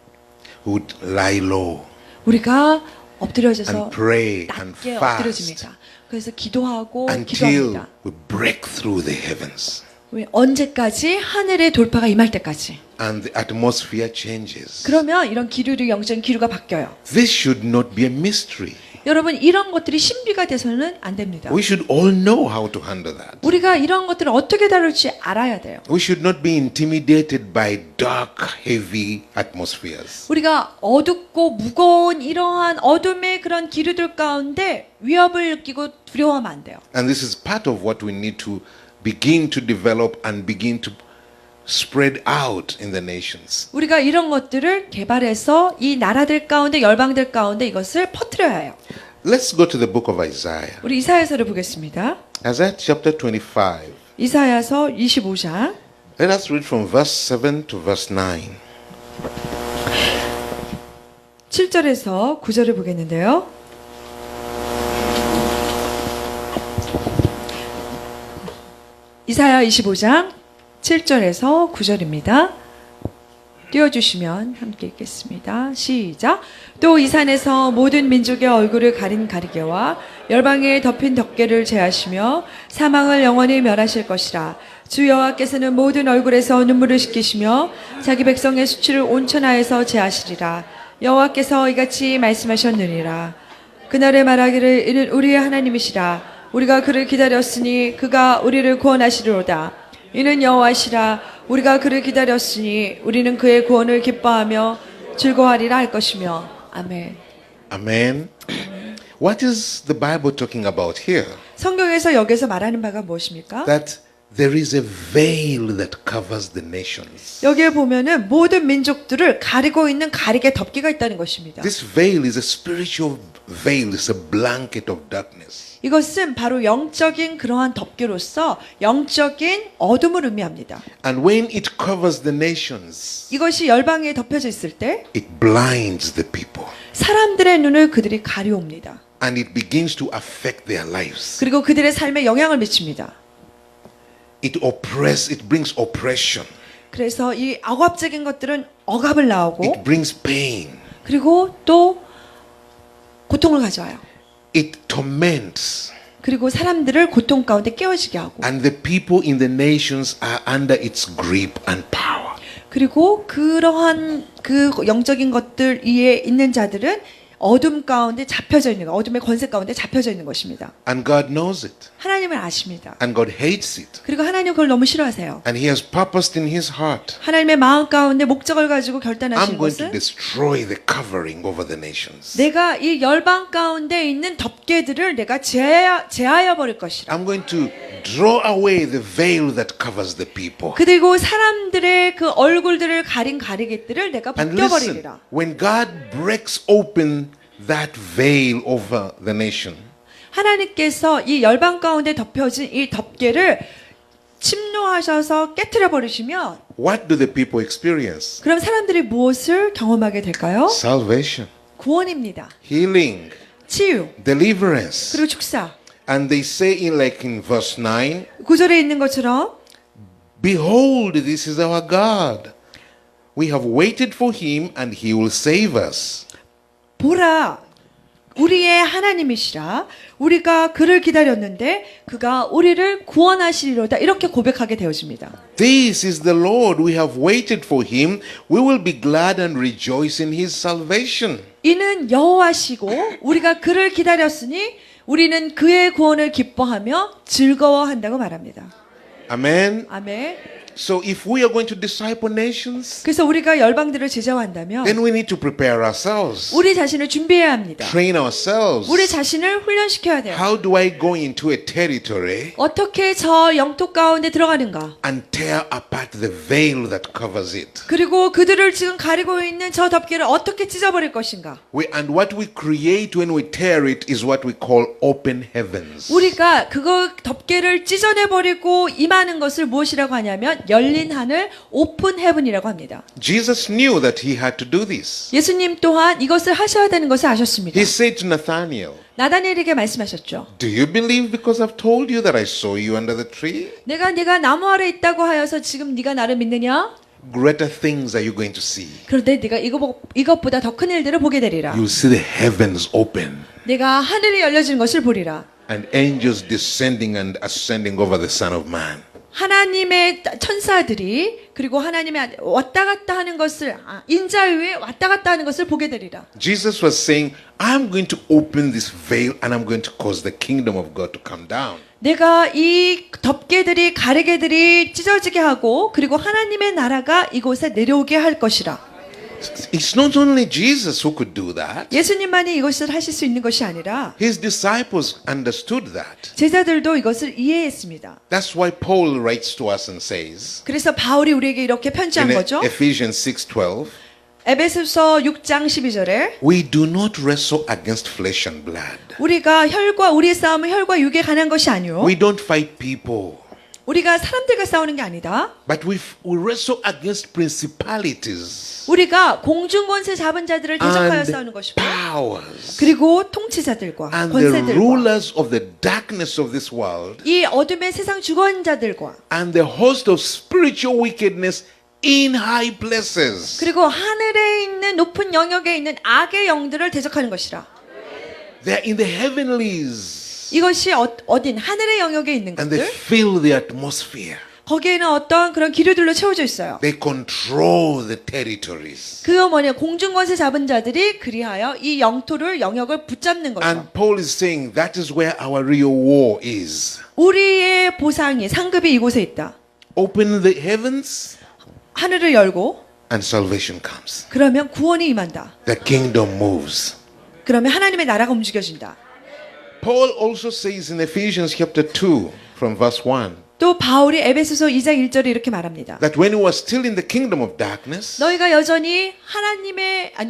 We would lie low 우리가 엎드려져서 and pray and 낮게 fast 엎드려집니다. 그래서 기도하고 until 기도합니다. we break through the heavens 왜? 언제까지? 하늘의 돌파가 임할 때까지. and the atmosphere changes. 그러면 이런 기류의 영적인 기류가 바뀌어요. This should not be a mystery. 여러분 이런 것들이 신비가 돼서는 안 됩니다. We should all know how to handle that. 우리가 이런 것들을 어떻게 다룰지 알아야 돼요. We should not be intimidated by dark, heavy atmospheres. 우리가 어둡고 무거운 이러한 어둠의 그런 기류들 가운데 위협을 느끼고 두려워하면 안 돼요. And this is part of what we need to begin to develop and begin to spread out in the nations. 우리가 이런 것들을 개발해서 이 나라들 가운데 열방들 가운데 이것을 퍼뜨려야 해요. Let's go to the book of Isaiah. 우리 이사야서를 보겠습니다. Isaiah chapter 25. 이사야서 25장 Let us read from verse 7 to verse 9. 7절에서 9절을 보겠는데요. 이사야 25장 7절에서 9절입니다. 띄워주시면 함께 읽겠습니다. 시작. 또 이 산에서 모든 민족의 얼굴을 가린 가리개와 열방에 덮인 덮개를 제하시며 사망을 영원히 멸하실 것이라. 주 여호와께서는 모든 얼굴에서 눈물을 씻기시며 자기 백성의 수치를 온천하에서 제하시리라. 여호와께서 이같이 말씀하셨느니라. 그날에 말하기를 이는 우리의 하나님이시라. 우리가 그를 기다렸으니 그가 우리를 구원하시리로다. 이는 여호와시라. 우리가 그를 기다렸으니 우리는 그의 구원을 기뻐하며 즐거워하리라 할 것이며. 아멘. Amen. What is the Bible talking about here? 성경에서 여기서 말하는 바가 무엇입니까? That there is a veil that covers the nations. 여기에 보면은 모든 민족들을 가리고 있는 가리개 덮개가 있다는 것입니다. This veil is a spiritual veil, it's a blanket of darkness. 이것은 바로 영적인 그러한 덮개로서 영적인 어둠을 의미합니다. And when it covers the nations, 이것이 열방에 덮여져 있을 때 it blinds the people. 사람들의 눈을 그들이 가려옵니다. And it begins to affect their lives. 그리고 그들의 삶에 영향을 미칩니다. It brings oppression. 그래서 이 억압적인 것들은 억압을 나오고 It brings pain. 그리고 또 고통을 가져와요. It torments. 그리고 사람들을 고통 가운데 깨어지게 하고 And the people in the nations are under its grip and power. 그리고 그러한 그 영적인 것들 위에 있는 자들은 어둠 가운데 잡혀져 있는 거, 어둠의 권세 가운데 잡혀져 있는 것입니다. And God knows it. 하나님은 아십니다. And God hates it. 그리고 하나님 그걸 너무 싫어하세요. And He has purposed in His heart. 하나님의 마음 가운데 목적을 가지고 I'm 결단하신 going to 것은 destroy the covering over the nations. 내가 이 열방 가운데 있는 덮개들을 내가 제하여 버릴 것이라. I'm going to draw away the veil that covers the people. 그리고 사람들의 그 얼굴들을 가린 가리개들을 내가 And listen, 벗겨버리리라. when God breaks open that veil over the nation, 하나님께서 이 열방 가운데 덮여진 이 덮개를 침노하셔서 깨트려 버리시면 what do the people experience? 그럼 사람들이 무엇을 경험하게 될까요? Salvation, 구원입니다. healing, 치유, deliverance. 그리고 축사. And they say in verse 9, 구절에 있는 것처럼 behold, this is our God. We have waited for him and he will save us. 보라, 우리의 하나님이시라. 우리가 그를 기다렸는데 그가 우리를 구원하시리로다. 이렇게 고백하게 되어집니다. This is the Lord. We have waited for him. We will be glad and rejoice in his salvation. 이는 여호와시고 우리가 그를 기다렸으니 우리는 그의 구원을 기뻐하며 즐거워한다고 말합니다. Amen. 아멘. So if we are going to disciple nations, 그래서 우리가 열방들을 제자화한다면 then we need to prepare ourselves, 우리 자신을 준비해야 합니다. train ourselves. 우리 자신을 훈련시켜야 돼요. How do I go into a territory 어떻게 저 영토 가운데 들어가는가? and tear apart the veil that covers it? 그리고 그들을 지금 가리고 있는 저 덮개를 어떻게 찢어버릴 것인가? And what we create when we tear it is what we call open heavens. 우리가 그거 덮개를 찢어내버리고 임하는 것을 무엇이라고 하냐면 열린 하늘, 오픈 헤븐이라고 합니다. Jesus knew that he had to do this. 예수님 또한 이것을 하셔야 되는 것을 아셨습니다. He said to Nathanael, 나다니엘에게 말씀하셨죠. do you believe because I've told you that I saw you under the tree? 네가 나무 아래 있다고 하여서 지금 네가 나를 믿느냐? Greater things are you going to see. 그런데 네가 이것보다 더 큰 일들을 보게 되리라. You'll see the heavens open 내가 하늘이 열려진 것을 보리라. and angels descending and ascending over the Son of Man. 하나님의 천사들이 그리고 하나님의 왔다 갔다 하는 것을 인자 위에 왔다 갔다 하는 것을 보게 되리라. Jesus was saying, I'm going to open this veil and I'm going to cause the kingdom of God to come down. 내가 이 덮개들이 가리개들이 찢어지게 하고 그리고 하나님의 나라가 이곳에 내려오게 할 것이라. It's not only Jesus who could do that. 예수님만이 이것을 하실 수 있는 것이 아니라 His disciples understood that. 제자들도 이것을 이해했습니다. That's why Paul writes to us and says 그래서 바울이 우리에게 이렇게 편지한 in 거죠. Ephesians 6:12, 에베소서 6장 12절에 we do not wrestle against flesh and blood. 우리가 우리의 싸움은 혈과 육에 관한 것이 아니요. We don't fight people, 우리가 사람들과 싸우는 게 아니다. but we wrestle against principalities 우리가 공중권세 잡은 자들을 대적하여 싸우는 and 것이고 powers 그리고 통치자들과 and the 권세들과 rulers of the darkness of this world 이 어둠의 세상 주권자들과 and the host of spiritual wickedness in high places. 그리고 하늘에 있는 높은 영역에 있는 악의 영들을 대적하는 것이라. They're in the heavenlies 이것이 어딘 하늘의 영역에 있는 and they 것들. fill the atmosphere. 거기에는 어떤 그런 기류들로 채워져 있어요. They control the territories. 그거 뭐냐 공중권세 잡은 자들이 그리하여 이 영역을 붙잡는 거죠. And Paul is saying that is where our real war is. 우리의 보상이 상급이 이곳에 있다. Open the heavens 하늘을 열고 and salvation comes. 그러면 구원이 임한다. The kingdom moves. 그러면 하나님의 나라가 움직여진다. Paul also says in Ephesians chapter 2 from verse 1 또 바울이 에베소서 2장 1절에 이렇게 말합니다. that when we were still in the kingdom of darkness, 너희가 여전히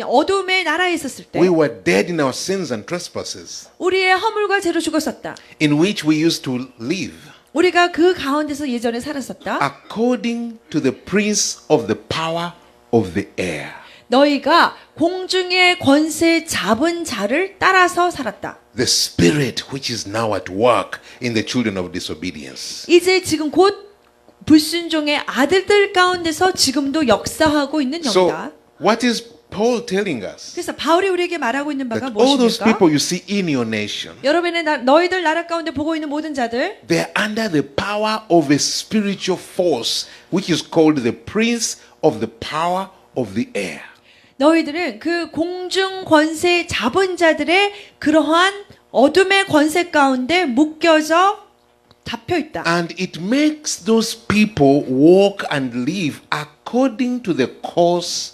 어둠의 나라에 있었을 때 we were dead in our sins and trespasses, 우리의 허물과 죄로 죽었었다. in which we used to live 우리가 그 가운데서 예전에 살았었다. according to the prince of the power of the air. 너희가 공중의 권세 잡은 자를 따라서 살았다. The spirit which is now at work in the children of disobedience. 이제 지금 곧 불순종의 아들들 가운데서 지금도 역사하고 있는 So, 영이다. what is Paul telling us? 그래서 바울이 우리에게 말하고 있는 바가 That all those 무엇입니까? people you see in your nation, 여러분의 너희들 나라 가운데 보고 있는 모든 자들 they are under the power of a spiritual force, which is called the prince of the power of the air. 너희들은 그 공중 권세 잡은 자들의 그러한 어둠의 권세 가운데 묶여져 잡혀 있다. And it makes those people walk and live according to the course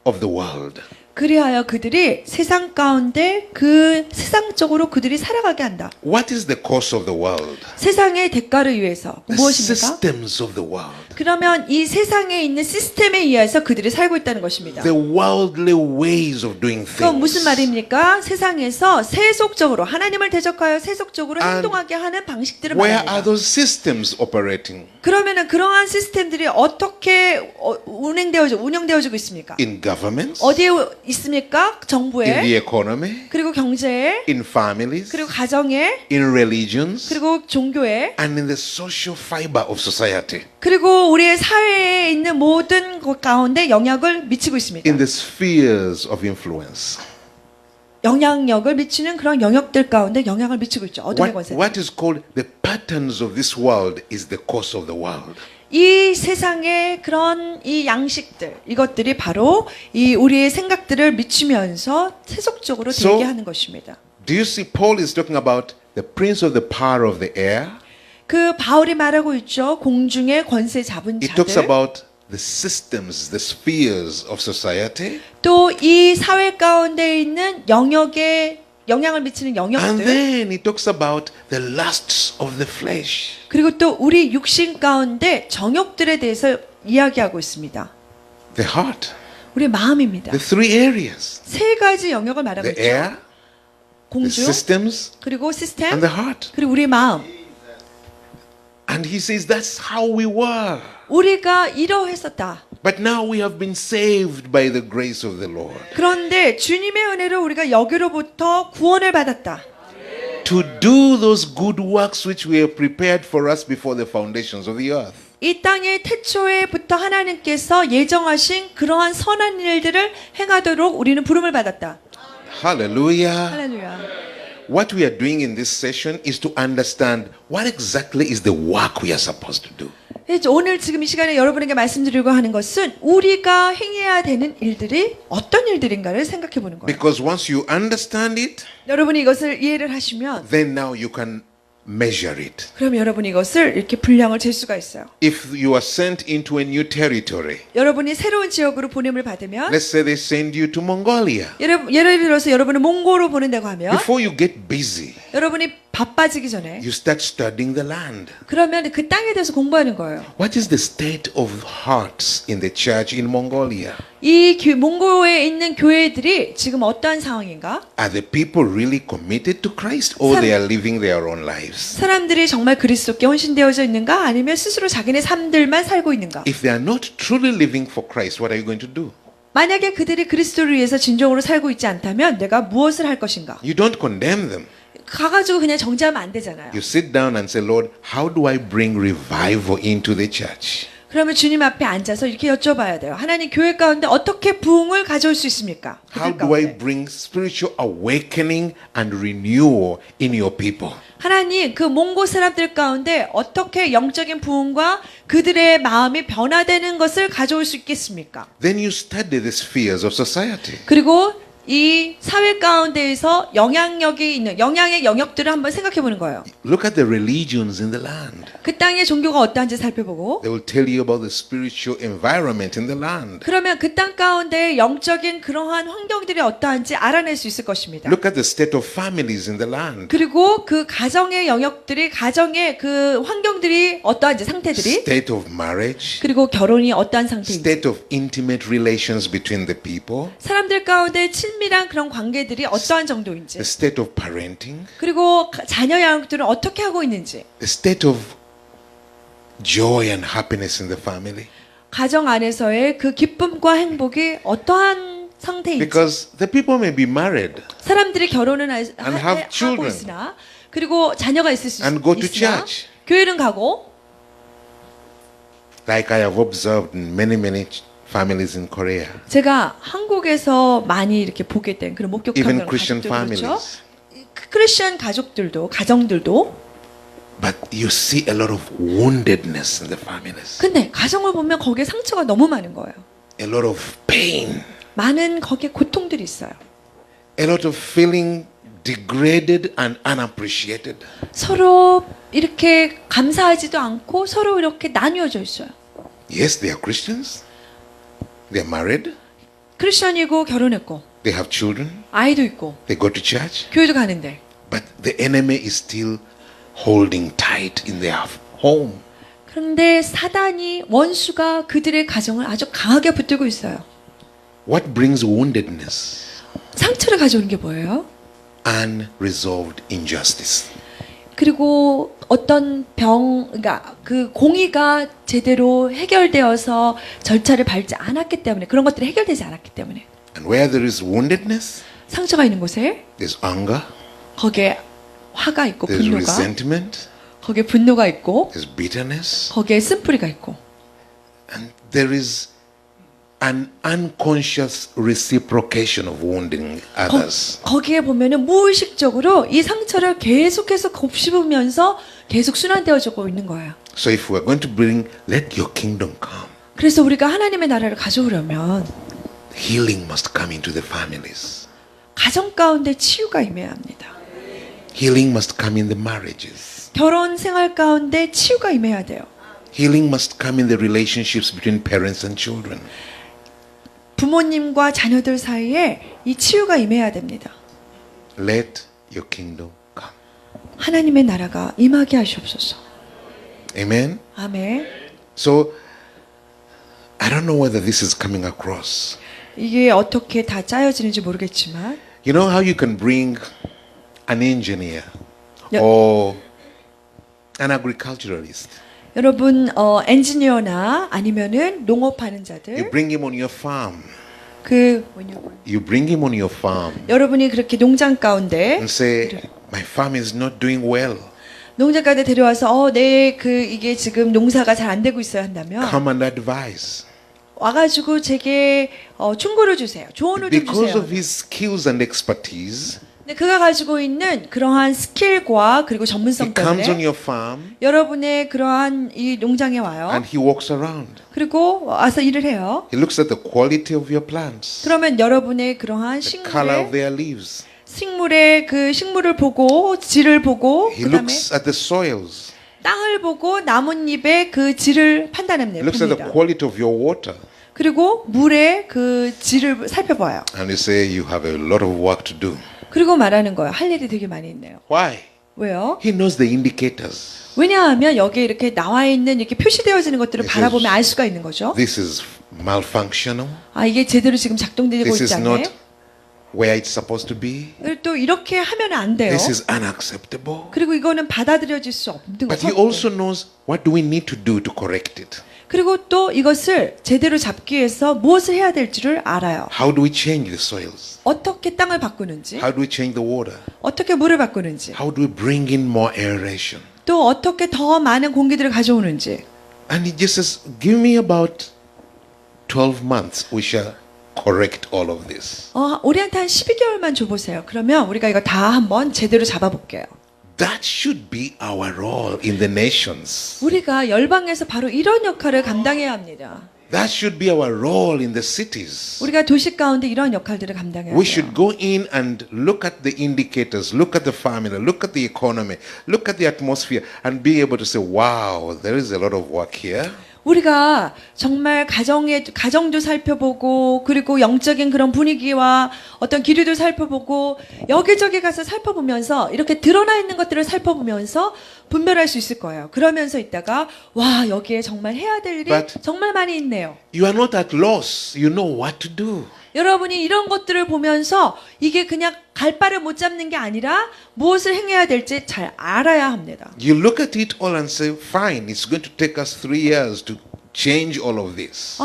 of the world. 그리하여 그들이 세상 가운데 그 세상적으로 그들이 살아가게 한다. What is the course of the world? 세상의 대가를 위해서 The 무엇입니까? systems of the world. 그러면 이 세상에 있는 시스템에 의해서 그들이 살고 있다는 것입니다. The worldly ways of doing 그건 무슨 things. 말입니까? 세상에서 세속적으로 하나님을 대적하여 세속적으로 And 행동하게 하는 방식들을 Where are 말합니다. those systems operating? 그러면은 그러한 시스템들이 어떻게 운영되어지고 있습니까? In governments, 어디에 있습니까? in 정부에, the economy, 그리고 경제에, in families, 그리고 가정에, in religions, 그리고 종교에, and in the social fiber of society, 그리고 우리의 사회에 있는 모든 것 가운데 영향을 미치고 있습니다. in the spheres of influence. 영향력을 미치는 그런 영역들 가운데 영향을 미치고 있죠. 어둠의 권세. What is called the patterns of this world is the course of the world. 이 세상의 그런 이 양식들, 이것들이 바로 이 우리의 생각들을 미치면서 세속적으로 So, 되게 하는 것입니다. Do you see Paul is talking about the prince of the power of the air? 그 바울이 말하고 있죠. 공중의 권세 잡은 He talks 자들. about the systems, the spheres of society. 또 이 사회 가운데 있는 영역에 영향을 미치는 And 영역들. then he talks about the lusts of the flesh. 그리고 또 우리 육신 가운데 정욕들에 대해서 이야기하고 있습니다. The heart. 우리 마음입니다. The three areas. 세 가지 영역을 말하고 The 있죠. air, the 공중, systems, 그리고 시스템, and the heart. 그리고 우리 마음. And he says that's how we were. 우리가 이러했었다. But now we have been saved by the grace of the Lord. 그런데 주님의 은혜로 우리가 여기로부터 구원을 받았다. To do those good works which we have prepared for us before the foundations of the earth. 이 땅의 태초에부터 하나님께서 예정하신 그러한 선한 일들을 행하도록 우리는 부름을 받았다. Hallelujah. 할렐루야. What we are doing in this session is to understand what exactly is the work we are supposed to do. 오늘 지금 이 시간에 여러분에게 말씀드리려고 하는 것은 우리가 행해야 되는 일들이 어떤 일들인가를 생각해 보는 거예요. Because once you understand it, 여러분이 이것을 이해를 하시면 then now you can measure it. 그럼 여러분이 이것을 이렇게 분량을 잴 수가 있어요. If you are sent into a new territory, 여러분이 새로운 지역으로 보냄을 받으면 let's say they send you to Mongolia. 예를 들어서 여러분을 몽고로 보낸다고 하면 Before you get busy, 여러분이 바빠지기 전에 you start studying the land. 그러면 그 땅에 대해서 공부하는 거예요. What is the state of hearts in the church in Mongolia? 이 몽고에 있는 교회들이 지금 어떠한 상황인가? Are the people really committed to Christ or they are living their own lives? 사람들이 정말 그리스도께 헌신되어져 있는가? 아니면 스스로 자기네 삶들만 살고 있는가? If they are not truly living for Christ, what are you going to do? 만약에 그들이 그리스도를 위해서 진정으로 살고 있지 않다면 내가 무엇을 할 것인가? You don't condemn them. 가가지고 그냥 정죄하면 안 되잖아요. You sit down and say, Lord, how do I bring revival into the church? 그러면 주님 앞에 앉아서 이렇게 여쭤봐야 돼요. 하나님 교회 가운데 어떻게 부흥을 가져올 수 있습니까? How 그들 do I 가운데. bring spiritual awakening and renewal in your people? 하나님 그 몽고 사람들 가운데 어떻게 영적인 부흥과 그들의 마음이 변화되는 것을 가져올 수 있겠습니까? Then you study the spheres of society. 그리고 이 사회 가운데에서 영향력이 있는 영향의 영역들을 한번 생각해 보는 거예요. Look at the religions in the land. 그 땅의 종교가 어떠한지 살펴보고 They will tell you about the spiritual environment in the land. 그러면 그 땅 가운데 영적인 그러한 환경들이 어떠한지 알아낼 수 있을 것입니다. Look at the state of families in the land. 그리고 그 가정의 영역들이 가정의 그 환경들이 어떠한지 상태들이 State of marriage. 그리고 결혼이 어떠한 상태인지 State of intimate relations between the people. 사람들 가운데 친밀한 그런 관계들이 어떠한 정도인지 The state of parenting. 그리고 자녀 양육들은 어떻게 하고 있는지 The state of joy and happiness in the family. 가정 안에서의 그 기쁨과 행복이 어떠한 상태인지 Because the people may be married 사람들이 결혼을 have 하고 children. 있으나 그리고 자녀가 있을 수 And go to 있으나 church. 교회는 가고 like I have observed in many families in Korea, 제가 한국에서 많이 이렇게 보게 된 그런 목격한 even 그런 Christian 가족들 그렇죠. families. 크리스천 가족들도 가정들도 But you see a lot of woundedness in the families, 근데 가정을 보면 거기에 상처가 너무 많은 거예요. a lot of pain, 많은 거기에 고통들이 있어요. a lot of feeling degraded and unappreciated. 서로 이렇게 감사하지도 않고 서로 이렇게 나뉘어져 있어요. Yes, they are Christians. They are married. 크리스천이고 결혼했고 They have children. 아이도 있고 They go to church. 교회도 가는데 But the enemy is still holding tight in their home. 그런데 사단이 원수가 그들의 가정을 아주 강하게 붙들고 있어요. What brings woundedness? 상처를 가져오는 게 뭐예요? Unresolved injustice. 그리고 어떤 그러니까 그 공의가 제대로 해결되어서 절차를 밟지 않았기 때문에 그런 것들이 해결되지 않았기 때문에 And where there is woundedness, 상처가 있는 곳에 there's anger, 거기에 화가 있고 there's 분노가 resentment, 거기에 분노가 있고 there's bitterness, 거기에 쓴뿌리가 있고 and there is an unconscious reciprocation of wounding others. 거기에 보면은 무의식적으로 이 상처를 계속해서 곱씹으면서 계속 순환되어지고 있는 거예요. So if we're going to bring, let your kingdom come, 그래서 우리가 하나님의 나라를 가져오려면 healing must come into the families. 가정 가운데 치유가 임해야 합니다. Healing must come in the marriages. 결혼 생활 가운데 치유가 임해야 돼요. Healing must come in the relationships between parents and children. 부모님과 자녀들 사이에 이 치유가 임해야 됩니다. Let your kingdom come. 하나님의 나라가 임하게 하시옵소서. Amen. 아멘. So I don't know whether this is coming across. 이게 어떻게 다 짜여지는지 모르겠지만 You know how you can bring an engineer Yeah. or an agriculturalist. 여러분 엔지니어나 아니면은 농업하는 You 자들 bring him on your farm. 뭐냐고 You bring him on your farm 여러분이 그렇게 농장 가운데 and say, my farm is not doing well. 농장 가운데 데려와서 이게 지금 농사가 잘 안 되고 있어야 한다면 Come and advise. 와가지고 제게 충고를 주세요. 조언을 좀 Because 주세요. of his skills and expertise, 근데 그가 가지고 있는 그러한 스킬과 그리고 he 전문성 comes on 때문에 your farm 여러분의 그러한 이 농장에 와요. and he walks around. 그리고 와서 일을 해요. He looks at the quality of your plants, 그러면 여러분의 그러한 the color of 식물의 their leaves. 그 식물을 보고 질을 보고 He 그다음에 looks at the soils. 땅을 보고 나뭇잎의 그 질을 He 판단합니다. looks at the 봅니다. quality of your water. 그리고 물의 그 질을 살펴봐요. And you say, you have a lot of work to do. 그리고 말하는 거예요. 할 일이 되게 많이 있네요. Why? 왜요? He knows the indicators. 왜냐하면 여기에 이렇게 나와 있는 이렇게 표시되어지는 것들을 This 바라보면 is- 알 수가 있는 거죠. This is malfunctional. 아, 이게 제대로 지금 작동되고 This 있지 is 않네. not where it's supposed to be. 그리고 또 이렇게 하면 안 돼요. This is unacceptable. 그리고 이거는 받아들여질 수 없는 But he 거죠. also knows what do we need to do to correct it. 그리고 또 이것을 제대로 잡기 위해서 무엇을 해야 될지를 알아요. How do we change the soils? 어떻게 땅을 바꾸는지, How do we change the water? 어떻게 물을 바꾸는지, How do we bring in more aeration? 또 어떻게 더 많은 공기들을 가져오는지. And he just says, give me about 12 months. We shall correct all of this. 우리한테 한 12개월만 줘보세요. 그러면 우리가 이거 다 한번 제대로 잡아볼게요. That should be our role in the nations. 우리가 열방에서 바로 이런 역할을 감당해야 합니다. That should be our role in the cities. 우리가 도시 가운데 이런 역할들을 감당해야 We 돼요. should go in and look at the indicators, look at the family, look at the economy, look at the atmosphere, and be able to say, wow, there is a lot of work here. 우리가 정말 가정도 살펴보고 그리고 영적인 그런 분위기와 어떤 기류도 살펴보고 여기저기 가서 살펴보면서 이렇게 드러나 있는 것들을 살펴보면서 분별할 수 있을 거예요. 그러면서 있다가 와 여기에 정말 해야 될 일이 But- 정말 많이 있네요. You are not at loss. You know what to do. 여러분이 이런 것들을 보면서 이게 그냥 갈 바를 못 잡는 게 아니라 무엇을 행해야 될지 잘 알아야 합니다. You look at it all and say, fine, it's going to take us 3 years to change all of this.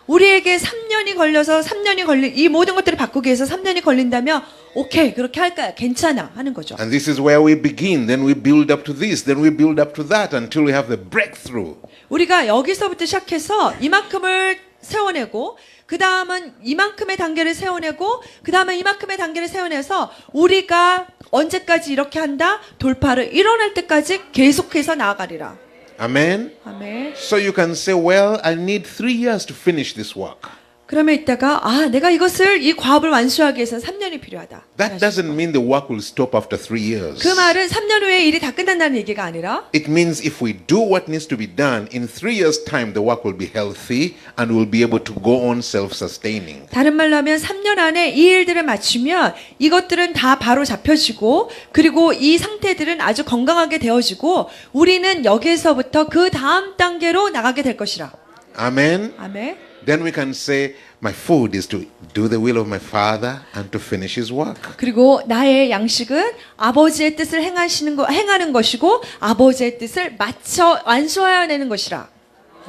우리에게 3년 3년이 걸려서 3년이 걸린 이 모든 것들을 바꾸기 위해서 3년이 걸린다면 오케이 그렇게 할까요? 괜찮아 하는 거죠. And this is where we begin. Then we build up to this. Then we build up to that until we have the breakthrough. 우리가 여기서부터 시작해서 이만큼을 세워내고 그 다음은 이만큼의 단계를 세워내고 그 다음에 이만큼의 단계를 세워내서 우리가 언제까지 이렇게 한다? 돌파를 일어날 때까지 계속해서 나아가리라. Amen. 아멘. So you can say, well, I need 3 years to finish this work. 그러면 이따가 내가 이 과업을 완수하기 위해서는 3년이 필요하다. That doesn't mean the work will stop after 3 years. 그 말은 3년 후에 일이 다 끝난다는 얘기가 아니라 It means if we do what needs to be done, in 3 years' time, the work will be healthy and we'll be able to go on self-sustaining. 다른 말로 하면 3년 안에 이 일들을 마치면 이것들은 다 바로 잡혀지고 그리고 이 상태들은 아주 건강하게 되어지고 우리는 여기에서부터 그 다음 단계로 나가게 될 것이라. Amen. 아멘. Then we can say, my food is to do the will of my Father and to finish His work. 그리고 나의 양식은 아버지의 뜻을 행하는 것이고 아버지의 뜻을 맞춰 완수하여내는 것이라.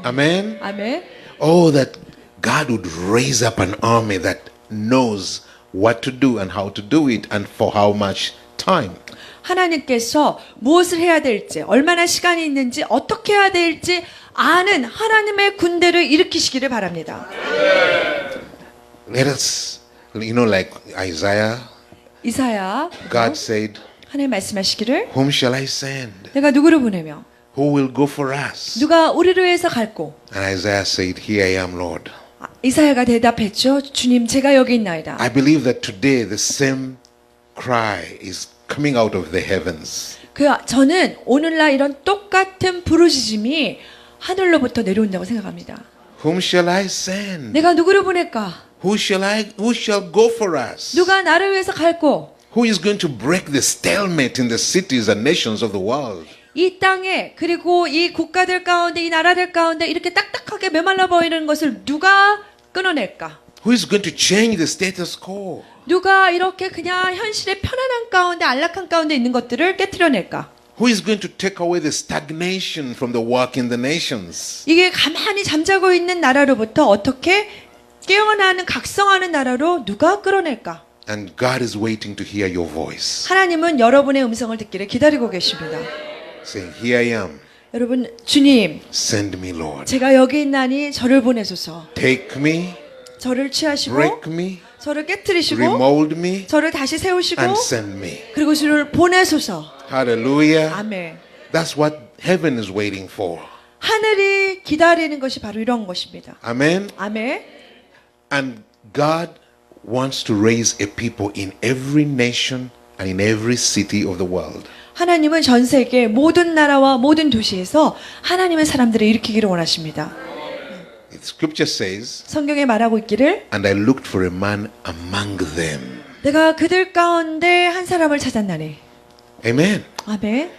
Amen. 아멘. Oh, that God would raise up an army that knows what to do and how to do it and for how much time. 하나님께서 무엇을 해야 될지, 얼마나 시간이 있는지, 어떻게 해야 될지 아는 하나님의 군대를 일으키시기를 바랍니다. Let us, like Isaiah, 이사야, God said, 하나님 말씀하시기를 whom shall I send? 내가 누구를 보내며 Who will go for us? 누가 우리를 위해서 갈고? And Isaiah said, here I am, Lord. 이사야가 대답했죠. 주님, 제가 여기 있나이다. I believe that today the same cry is coming out of the heavens. 저는 오늘날 이런 똑같은 부르짖음이 하늘로부터 내려온다고 생각합니다. Whom shall I send? 내가 누구를 보낼까? Who shall go for us? 누가 나를 위해서 갈고? Who is going to break the stalemate in the cities and nations of the world? 이 땅에 그리고 이 국가들 가운데 이 나라들 가운데 이렇게 딱딱하게 메말라 보이는 것을 누가 끊어낼까? Who is going to change the status quo? 누가 이렇게 그냥 현실의 편안한 가운데 안락한 가운데 있는 것들을 깨트려낼까? Who is going to take away the stagnation from the work in the nations? 이게 가만히 잠자고 있는 나라로부터 어떻게 깨어나는 각성하는 나라로 누가 끌어낼까? And God is waiting to hear your voice. 하나님은 여러분의 음성을 듣기를 기다리고 계십니다. Saying, here I am. 여러분, 주님, Send me, Lord. 제가 여기 있나니 저를 보내소서. Take me, 저를 취하시고 break me, 저를 깨트리시고 remold me, 저를 다시 세우시고 and send me. 그리고 저를 보내소서. Hallelujah. 아멘. That's what heaven is waiting for. 하늘이 기다리는 것이 바로 이런 것입니다. Amen. 아멘. And God wants to raise a people in every nation and in every city of the world. 하나님은 전 세계 모든 나라와 모든 도시에서 하나님의 사람들을 일으키기를 원하십니다. The scripture says, 성경에 말하고 있기를 and I looked for a man among them. 내가 그들 가운데 한 사람을 찾았나니. Amen. 아멘.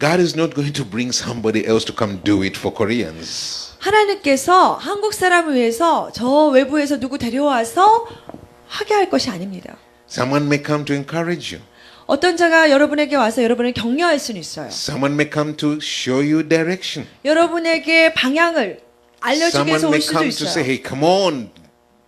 God is not going to bring somebody else to come do it for Koreans. 하나님께서 한국 사람을 위해서 저 외부에서 누구 데려와서 하게 할 것이 아닙니다. Someone may come to encourage you. 어떤 자가 여러분에게 와서 여러분을 격려할 수는 있어요. Someone may come to show you direction. 여러분에게 방향을 알려주기 Someone 위해서 may 올 수도 come to say, 있어요. hey, come on,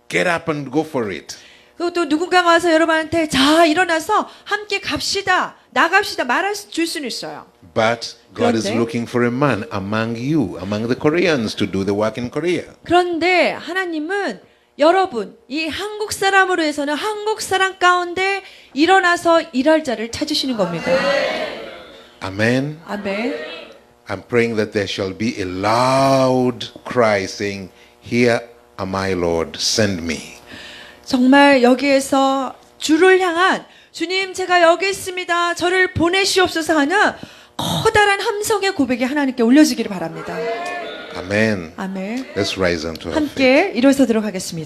get up and go for it. 그리고 또 누군가가 와서 여러분한테 자 일어나서 함께 갑시다 나갑시다 줄 수는 있어요. But God is 그런데- looking for a man among you, among the Koreans, to do the work in Korea. 그런데 하나님은 여러분 이 한국 사람으로 해서는 한국 사람 가운데 일어나서 일할 자를 찾으시는 겁니다. Amen. 아멘. I'm praying that there shall be a loud cry saying, here am I, Lord, send me. 정말 여기에서 주를 향한 주님 제가 여기 있습니다. 저를 보내시옵소서 하는 커다란 함성의 고백이 하나님께 올려지기를 바랍니다. Amen. 아멘. Let's rise unto our feet. 함께 일어서도록 하겠습니다.